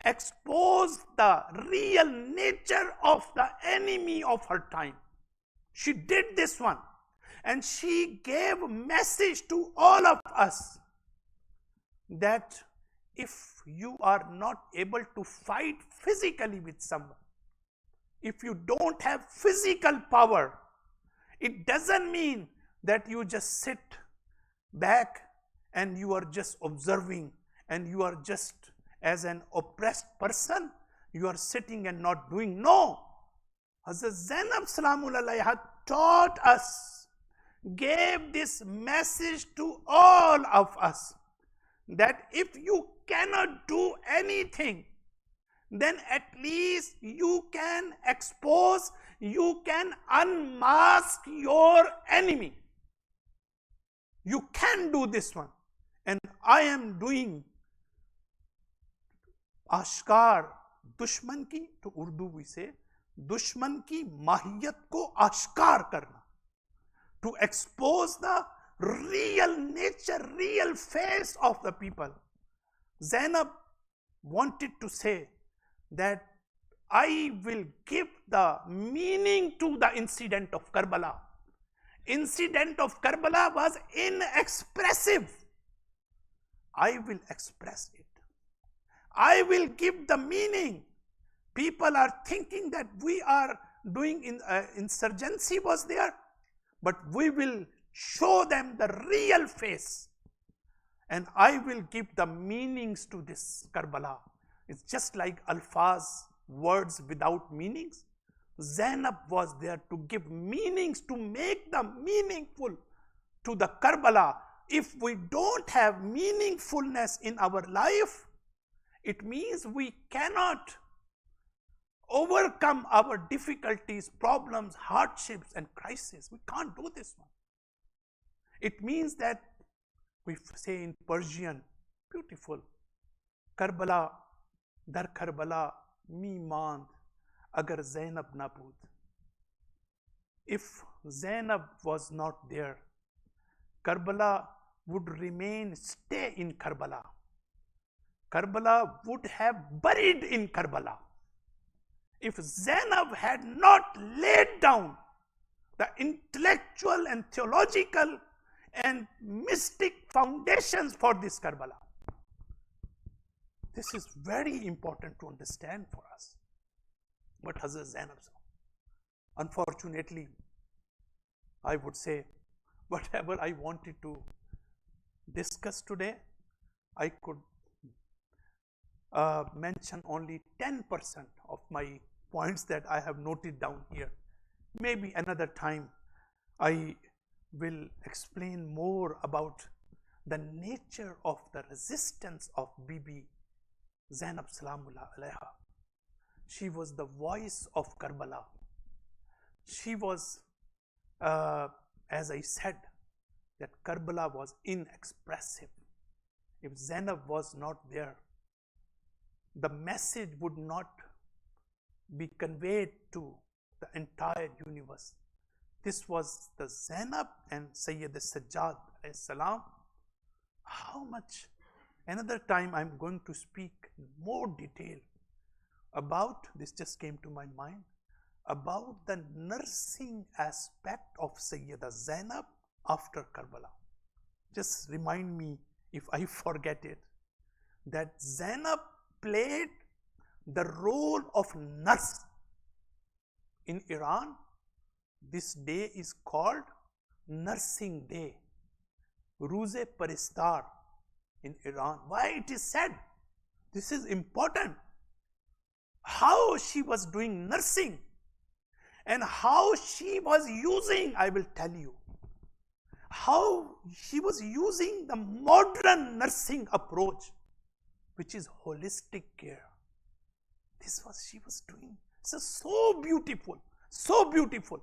exposed the real nature of the enemy of her time. She did this one, and she gave a message to all of us that if you are not able to fight physically with someone, if you don't have physical power, it doesn't mean that you just sit back and you are just observing and you are just as an oppressed person, you are sitting and not doing. No. Hazrat Zainab Salamullah Alaiha taught us, gave this message to all of us, that if you cannot do anything, then at least you can expose, you can unmask your enemy. You can do this one. And I am doing ashkar दुश्मन की, to Urdu we say, दुश्मन की माहियत को ashkar karna, to expose the real nature, real face of the people. Zainab wanted to say that I will give the meaning to the incident of Karbala. Incident of Karbala was inexpressive. I will express it. I will give the meaning. People are thinking that we are doing insurgency was there, but we will show them the real face. And I will give the meanings to this Karbala. It's just like alfaz, words without meanings. Zainab was there to give meanings, to make them meaningful to the Karbala. If we don't have meaningfulness in our life, it means we cannot overcome our difficulties, problems, hardships and crises. We can't do this one. It means that we say in Persian, beautiful, Karbala, dar Karbala mi mand agar Zainab na bood. If Zainab was not there, Karbala would remain, stay in Karbala. Karbala would have buried in Karbala. If Zainab had not laid down the intellectual and theological and mystic foundations for this Karbala. This is very important to understand for us. But Hazrat Zainab, unfortunately, I would say, whatever I wanted to discuss today, I could mention only 10% of my points that I have noted down here. Maybe another time I will explain more about the nature of the resistance of Bibi Zainab Salamullah Alaiha. She was the voice of Karbala. She was, as I said, that Karbala was inexpressive. If Zainab was not there, the message would not be conveyed to the entire universe. This was the Zainab and Sayyid Sajjad alayhi salam. How much? Another time I'm going to speak in more detail about, this just came to my mind, about the nursing aspect of Sayyida Zainab after Karbala. Just remind me if I forget it, that Zainab played the role of nurse. In Iran, this day is called Nursing Day, Ruze Paristar in Iran. Why it is said? This is important. How she was doing nursing and how she was using, I will tell you, how she was using the modern nursing approach, which is holistic care. This was she was doing. So beautiful, so beautiful.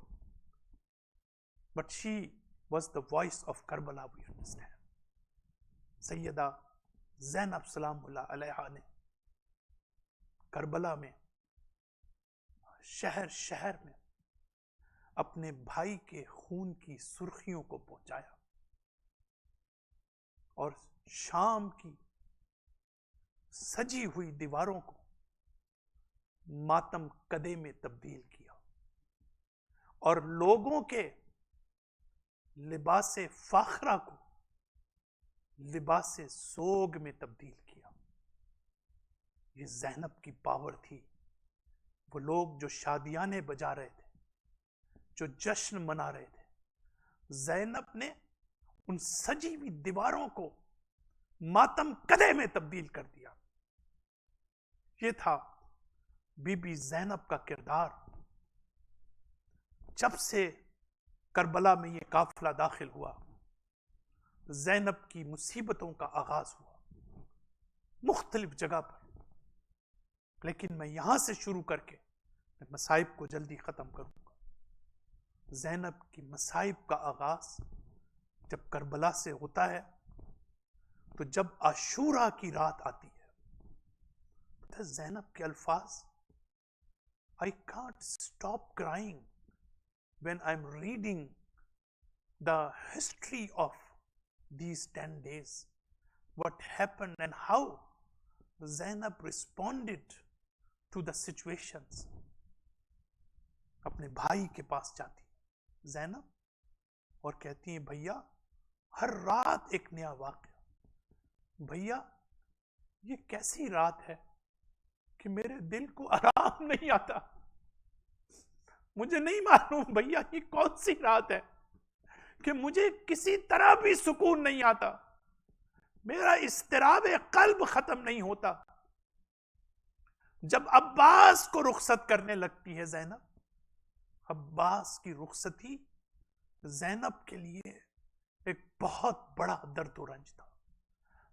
But she was the voice of Karbala, we understand. Sayyida Zainab Salamullah Alaiha ne Karbala में शहर शहर में अपने भाई के खून की सुर्खियों को पहुंचाया और शाम की सजी हुई दीवारों को मातम कदे में तब्दील किया और लोगों के लिबासे फाखरा को लिबासे सोग में तब्दील किया। ये ज़ैनब की पावर थी। वो लोग जो शादियाने बजा रहे थे, जो जश्न मना रहे थे, ज़ैनब ने उन सजी हुई दीवारों को मातम कदे में तब्दील कर दिया। ये था बीबी ज़ैनब का किरदार। जब से करबला में ये काफिला दाखिल हुआ, ज़ैनब की मुसीबतों का आगाज हुआ मुख्तलिफ जगह पर। लेकिन मैं यहां से शुरू करके मसाइब को जल्दी खत्म करूंगा। ज़ैनब की मसाइब का आगाज जब करबला से होता है, तो जब आशूरा की रात आती है, तो ज़ैनब के अल्फाज, I can't stop crying when I'm reading the history of these 10 days, what happened and how Zainab responded to the situations. अपने भाई के पास जाती है ज़ैनब और कहती है, भैया हर रात एक नया वाक़या। भैया ये कैसी रात है कि मेरे दिल को आराम नहीं आता। मुझे नहीं मालूम भैया ये कौन सी रात है कि मुझे किसी तरह भी सुकून नहीं आता। मेरा इस्तिराब कल्ब खत्म नहीं होता। जब अब्बास को रुखसत करने लगती है ज़ैनब, अब्बास की रुखसती ज़ैनब के लिए एक बहुत बड़ा दर्द व रंज था,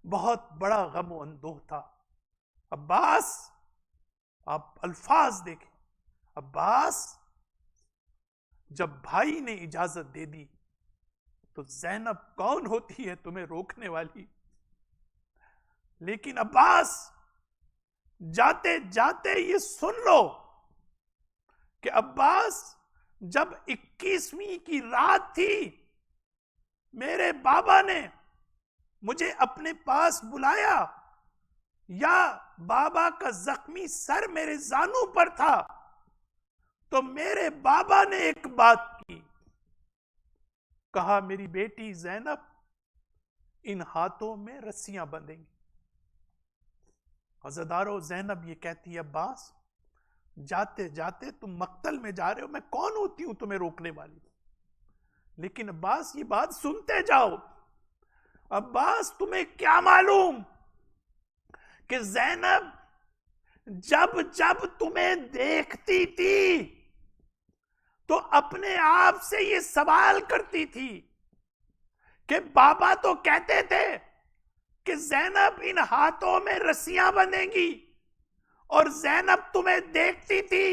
बहुत बड़ा गम व अंदोह था। अब्बास, आप अल्फाज देखें, अब्बास जब भाई ने इजाजत दे दी, तो ज़ैनब कौन होती है तुम्हें रोकने वाली। लेकिन अब्बास, जाते जाते ये सुन लो कि अब्बास जब 21वीं की रात थी, मेरे बाबा ने मुझे अपने पास बुलाया, या बाबा का जख्मी सर मेरे जानू पर था, तो मेरे बाबा ने एक बात की, कहा मेरी बेटी ज़ैनब इन हाथों में रस्सियां बंधेंगी। अज़दारो ज़ैनब ये कहती है अब्बास जाते जाते तुम मक्तल में जा रहे हो, मैं कौन होती हूं तुम्हें रोकने वाली। लेकिन अब्बास ये बात सुनते जाओ। अब्बास तुम्हें क्या मालूम कि ज़ैनब जब जब तुम्हें देखती थी तो अपने आप से ये सवाल करती थी कि बाबा तो कहते थे कि ज़ैनब इन हाथों में रस्सियां बंधेंगी, और ज़ैनब तुम्हें देखती थी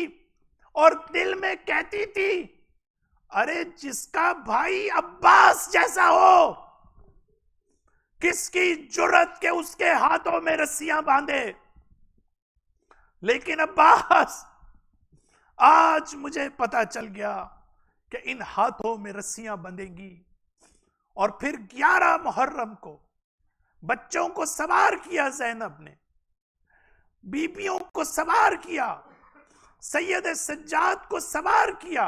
और दिल में कहती थी अरे जिसका भाई अब्बास जैसा हो, किसकी जुर्रत के उसके हाथों में रस्सियां बांधे। लेकिन अब्बास आज मुझे पता चल गया कि इन हाथों में रस्सियां बंधेंगी। और फिर 11 मुहर्रम को बच्चों को सवार किया ज़ैनब ने, बीबियों को सवार किया, सैयद सज्जाद को सवार किया,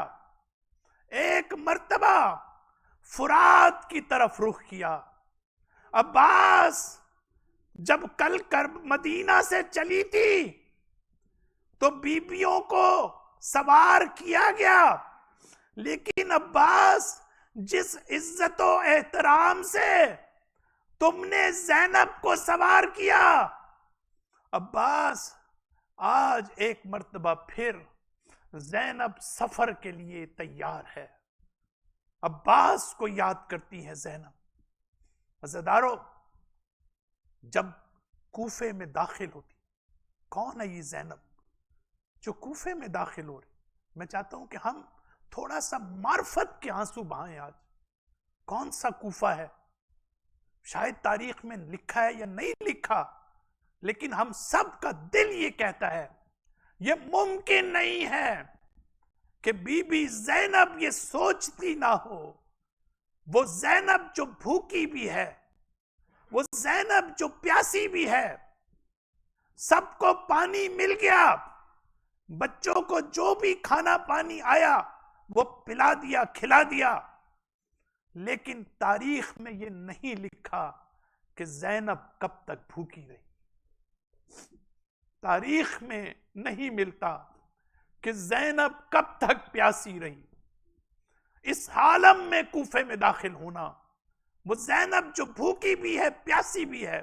एक मर्तबा फुरात की तरफ रुख किया। अब्बास जब कल कर मदीना से चली थी तो बीबियों को सवार किया गया, लेकिन अब्बास जिस इज्जतो एहतराम से तुमने ज़ैनब को सवार किया, अब्बास आज एक मर्तबा फिर ज़ैनब सफर के लिए तैयार है। अब्बास को याद करती है ज़ैनब। अज़दारो जब कूफे में दाखिल होती, कौन है ये ज़ैनब जो कूफे में दाखिल हो रही। मैं चाहता हूं कि हम थोड़ा सा मार्फत के आंसू बहाएं। आज कौन सा कूफा है, शायद तारीख में लिखा है या नहीं लिखा, लेकिन हम सब का दिल ये कहता है ये मुमकिन नहीं है कि बीबी ज़ैनब ये सोचती ना हो। वो ज़ैनब जो भूखी भी है, वो ज़ैनब जो प्यासी भी है, सबको पानी मिल गया, बच्चों को जो भी खाना पानी आया वो पिला दिया, खिला दिया, लेकिन तारीख में ये नहीं लिखा कि ज़ैनब कब तक भूखी रही। तारीख में नहीं मिलता कि ज़ैनब कब तक प्यासी रही। इस हालम में कूफे में दाखिल होना, वो ज़ैनब जो भूखी भी है, प्यासी भी है,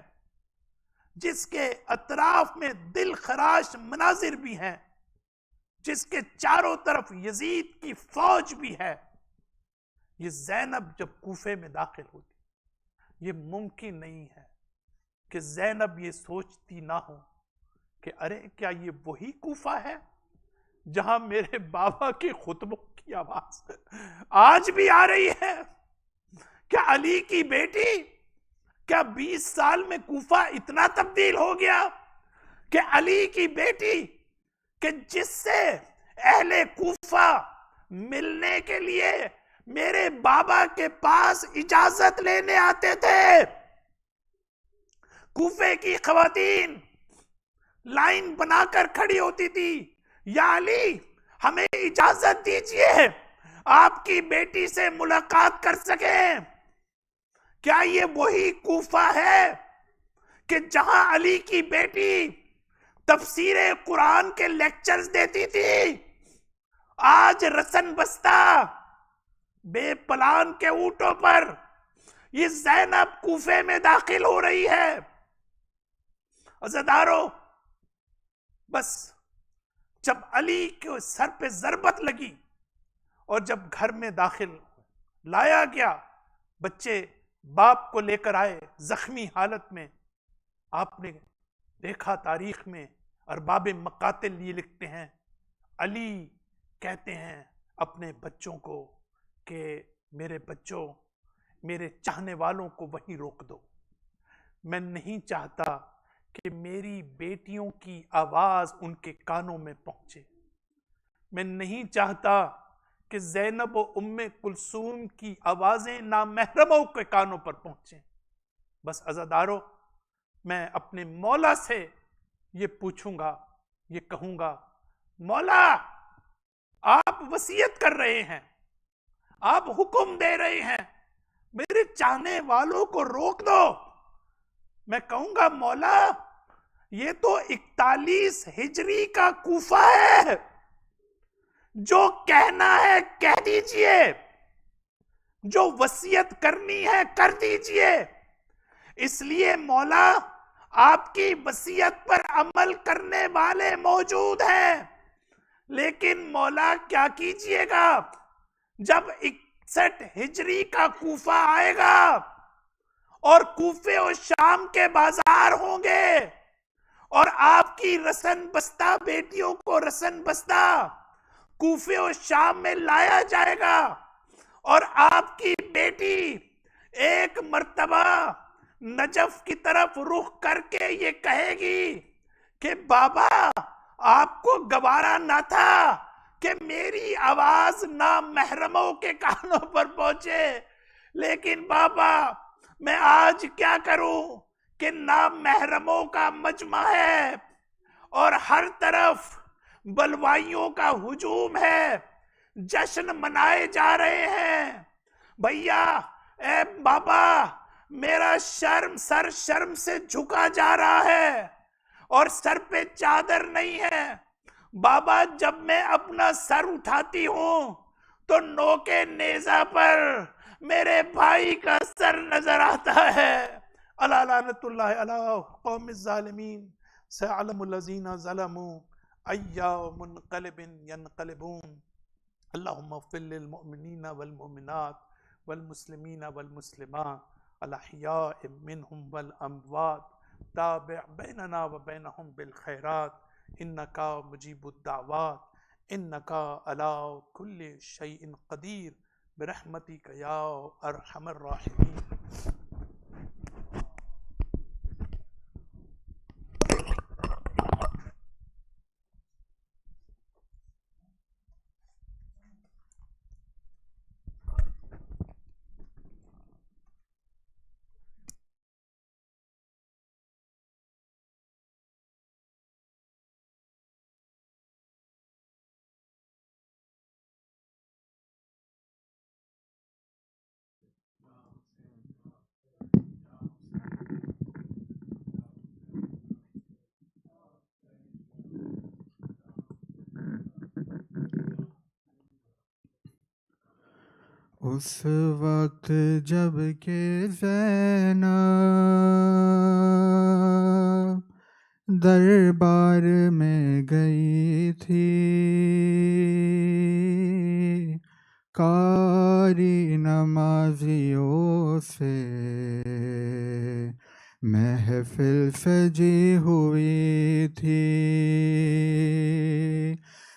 जिसके अतराफ में दिल खराश मनाजिर भी हैं, जिसके चारों तरफ यजीद की फौज भी है, ये ज़ैनब जब कूफे में दाखिल होती, ये मुमकिन नहीं है कि ज़ैनब ये सोचती ना हो कि अरे क्या ये वही कूफा है जहां मेरे बाबा के खुतबों की आवाज आज भी आ रही है। क्या अली की बेटी, क्या 20 साल में कूफा इतना तब्दील हो गया कि अली की बेटी कि जिससे अहले कूफा मिलने के लिए मेरे बाबा के पास इजाजत लेने आते थे, कूफे की खवातीन लाइन बनाकर खड़ी होती थी, या अली हमें इजाजत दीजिए आपकी बेटी से मुलाकात कर सके। क्या ये वही कूफा है कि जहां अली की बेटी तफसीरे कुरान के लेक्चर्स देती थी? आज रसन बस्ता बेपलान के ऊंटों पर ये ज़ैनब कूफे में दाखिल हो रही है। अज़दारो बस जब अली के सर पे ज़रबत लगी और जब घर में दाखिल लाया गया, बच्चे बाप को लेकर आए जख्मी हालत में, आपने देखा तारीख में अरबाब मकातिल ये लिखते हैं, अली कहते हैं अपने बच्चों को कि मेरे बच्चों, मेरे चाहने वालों को वहीं रोक दो। मैं नहीं चाहता कि मेरी बेटियों की आवाज उनके कानों में पहुंचे। मैं नहीं चाहता कि ज़ैनब और उम्मे कुलसूम की आवाजें नामहरमों के कानों पर पहुंचे। बस अज़ादारो, मैं अपने मौला से ये पूछूंगा, ये कहूंगा, मौला आप वसीयत कर रहे हैं, आप हुक्म दे रहे हैं मेरे चाहने वालों को रोक दो। मैं कहूंगा मौला ये तो 41 हिजरी का कूफा है, जो कहना है कह दीजिए, जो वसीयत करनी है कर दीजिए। इसलिए मौला आपकी वसीयत पर अमल करने वाले मौजूद हैं, लेकिन मौला क्या कीजिएगा, जब 61 हिजरी का कूफा आएगा और कूफे और शाम के बाजार होंगे और आपकी रसन बस्ता बेटियों को रसन बस्ता कूफे और शाम में लाया जाएगा और आपकी बेटी एक मर्तबा नजफ की तरफ रुख करके ये कहेगी कि बाबा आपको गवारा ना था कि मेरी आवाज ना महरमों के कानों पर पहुंचे, लेकिन बाबा मैं आज क्या करूं कि ना महरमों का मजमा है और हर तरफ बलवाइयों का हुजूम है, जश्न मनाए जा रहे हैं। भैया ए बाबा मेरा सर शर्म से झुका जा रहा है और सर पे चादर नहीं है। बाबा जब मैं अपना सर उठाती हूं तो नोके नेजा पर मेरे भाई का सर नजर आता है। अला लानतुल्लाह अला कौमिज़ ज़ालिमीन सयअलमुल लज़ीना ज़लमू अय्या मुनक़लिबिन यनक़लिबून। अल्लाहुम्मा फ़िर लिल मुअमिनीना वल मुमिनात वल मुस्लिमीना वल मुस्लिमात अल अहयाइ मिनहुम वल अमवात ताबि बैनना व बैनहुम बिल खैरात इन्नका मुजीबुद दावात इन्नका अला कुल्लि शैइन क़दीर बिरहमतिक या अरहमर राहिमीन। उस वक्त जब के ज़ैनब दरबार में गई थी, कारी नमाजियों से महफिल सजी हुई थी।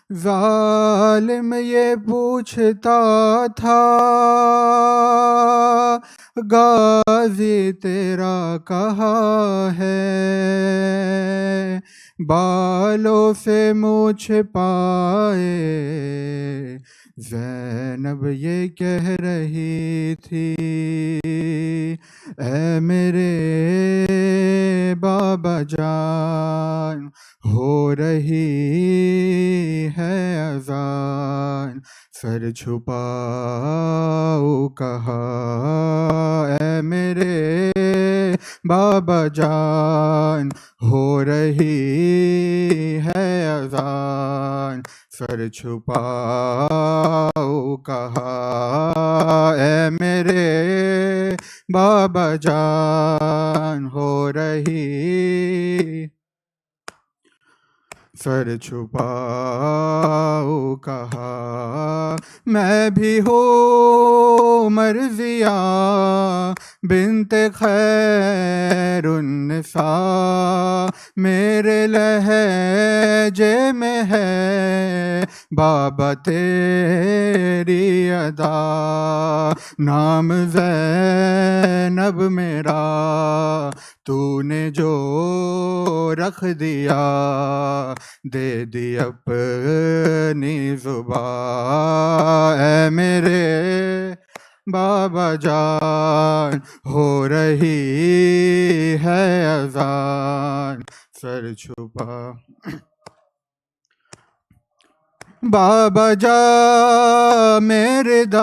ज़ालिम ये पूछता था गाज़ी तेरा कहाँ है, बालों से मुँह छिपाए ज़ैनब ये कह रही थी, ऐ मेरे बाबा जान हो रही है अज़ान, सर छुपाओ कहाँ, ऐ मेरे बाबा जान हो रही है अज़ान, सर छुपाओ कहाँ, ऐ मेरे बाबा जान हो रही, सर छुपाओ कहाँ। मैं भी हूँ मर्ज़िया बिन्ते खैरुन्निसा, मेरे लहजे में है बाबा तेरी अदा, नाम ज़ैनब मेरा तूने जो रख दिया, दे दी अपनी ज़ुबान, ऐ मेरे बाबा जान हो रही है अज़ान, सर छुपा बाबा जा मेरे दा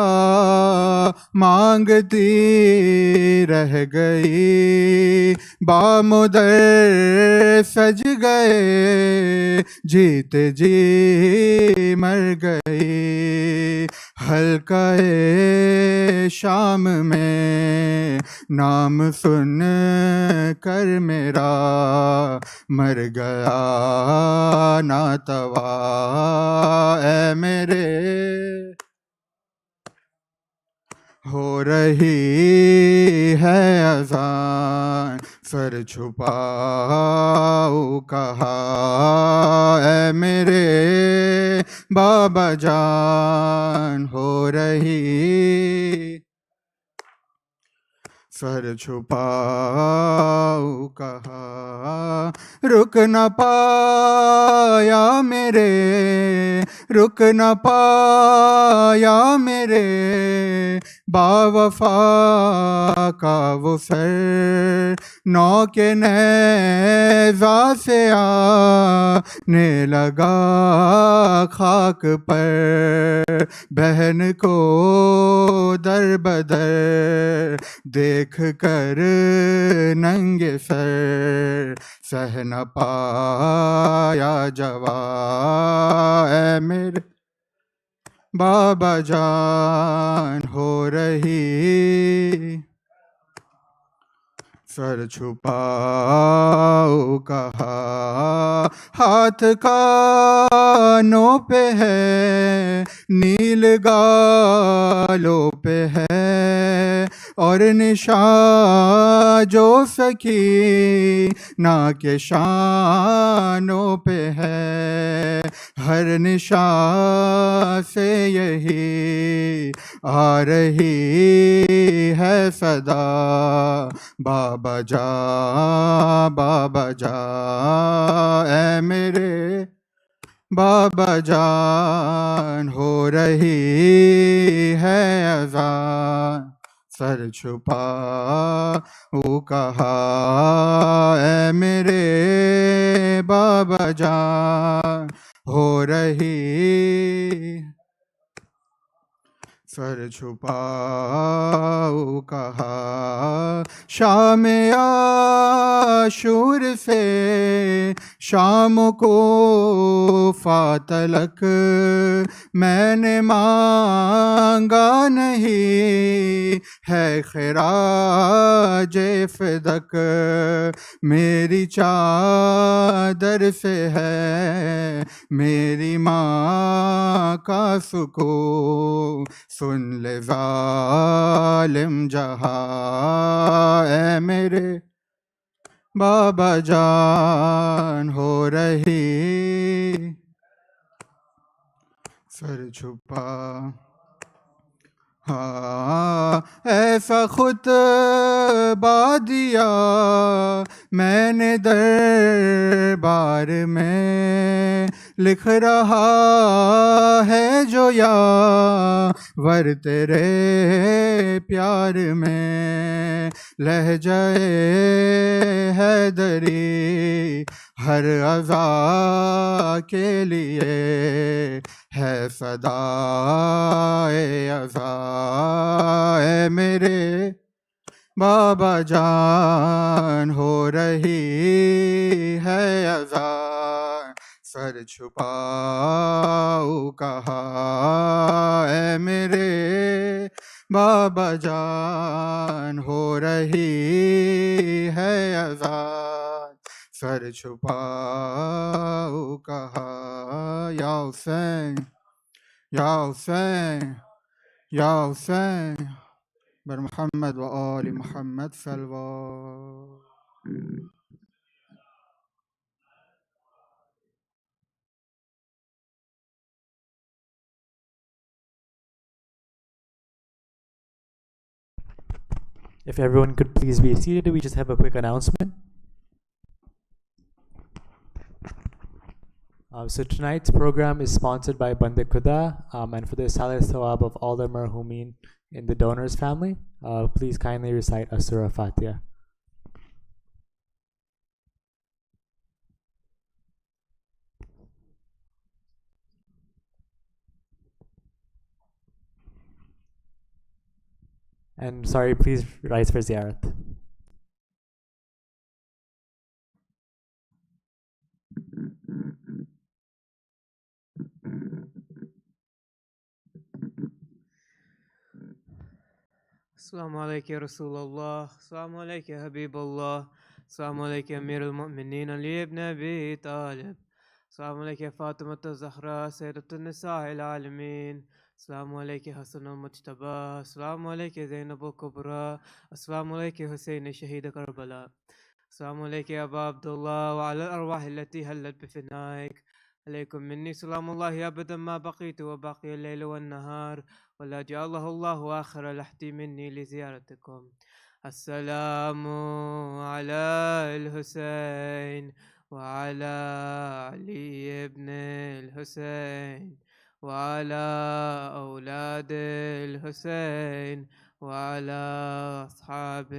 मांगती रह गई, बामुदर सज गए, जीते जी मर गई। हल्काए शाम में नाम सुन कर मेरा मर गया नातवा। ऐ मेरे हो रही है अज़ान, सर छुपाओ कहा। ऐ मेरे बाबा जान हो रही, सर छुपाओ कहा। रुक न पाया मेरे, रुक न पाया मेरे, बावफा का वो सर, नौ के नेज़ा से आने लगा खाक पर। बहन को दर बदर देख कर नंगे सर, सह न पाया जवा। ऐ मेरे बाबा जान हो रही, सर छुपाओ कहा। हाथ कानों पे है, नील गालों पे है, और निशान जो सकी ना के शानों पे है। हर निशान से यही आ रही है सदा, बाबा जा बाबा जा। ऐ मेरे बाबा जान हो रही है अज़ान, सर छुपाओ कहा। ऐ मेरे बाबा जान हो रही, सर छुपाओ कहा। शाम आशूर से शाम को फातलक, मैंने मांगा नहीं है खिराज फ़दक। मेरी चादर से है मेरी माँ का सुकून, सुन ले ज़ालिम जहाँ। ऐ मेरे बाबा जान हो रही, सर छुपा। हाँ ऐसा खुतबा दिया मैंने दरबार में, लिख रहा है जो यावर तेरे प्यार में। लहजाए हैदरी हर अज़ा के लिए है सदाए अज़ा। ऐ मेरे बाबा जान हो रही है अज़ान, सर छुपाओ कहा। ऐ मेरे बाबा जान हो रही है अज़ान, सर छुपाओ कहा। या हुसैन या हुसैन या हुसैन बर मोहम्मद व आल मोहम्मद सल्लल्लाहु। If everyone could please be seated, we just have a quick announcement. So tonight's program is sponsored by Bande Khuda, and for the Salih Thawab of all the marhumin in the donor's family, please kindly recite As-Surah Fatiha. And sorry, please rise for ziyarat. السلام عليك يا رسول الله، السلام عليك يا حبيب الله، السلام عليك يا أمير المؤمنين علي بن أبي طالب، السلام عليك يا فاطمة الزهراء سيدة النساء العالمين، السلام عليك يا حسن المجتبى، السلام عليك يا زينب الكبرى، السلام عليك يا حسين شهيد كربلاء، السلام عليك يا أبا عبد الله وعلى الأرواح التي هلت بفنائك. عليكم مني سلام الله أبدا ما بقيت وباقي الليل والنهار، ولا جعله الله آخر لحدي مني لزيارتكم. السلام على الحسين وعلى علي بن الحسين وعلى أولاد الحسين وعلى أصحاب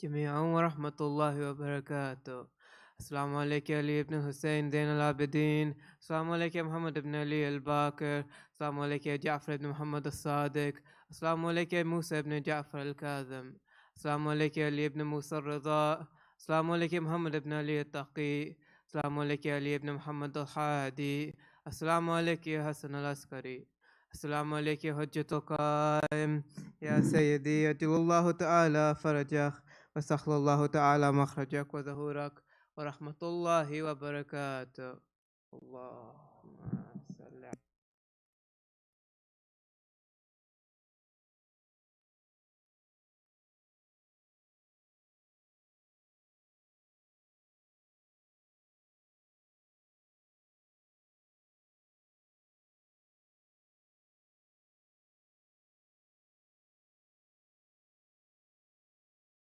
جميعا ورحمة الله وبركاته. السلام عليك يا علي بن حسين زين العابدين، السلام عليك يا محمد بن علي الباكر، السلام عليك يا جعفر بن محمد الصادق، السلام عليك يا موسى بن جعفر الكاظم، السلام عليك يا علي بن موسى الرضا، السلام عليك يا محمد بن علي التقي، السلام عليك يا علي بن محمد الحادي، السلام عليك يا حسن العسكري، السلام عليك يا حجة القائم، يا سيدي أجل الله تعالى فرجك وسخل الله تعالى مخرجك وظهورك ورحمة الله وبركاته. اللهم صل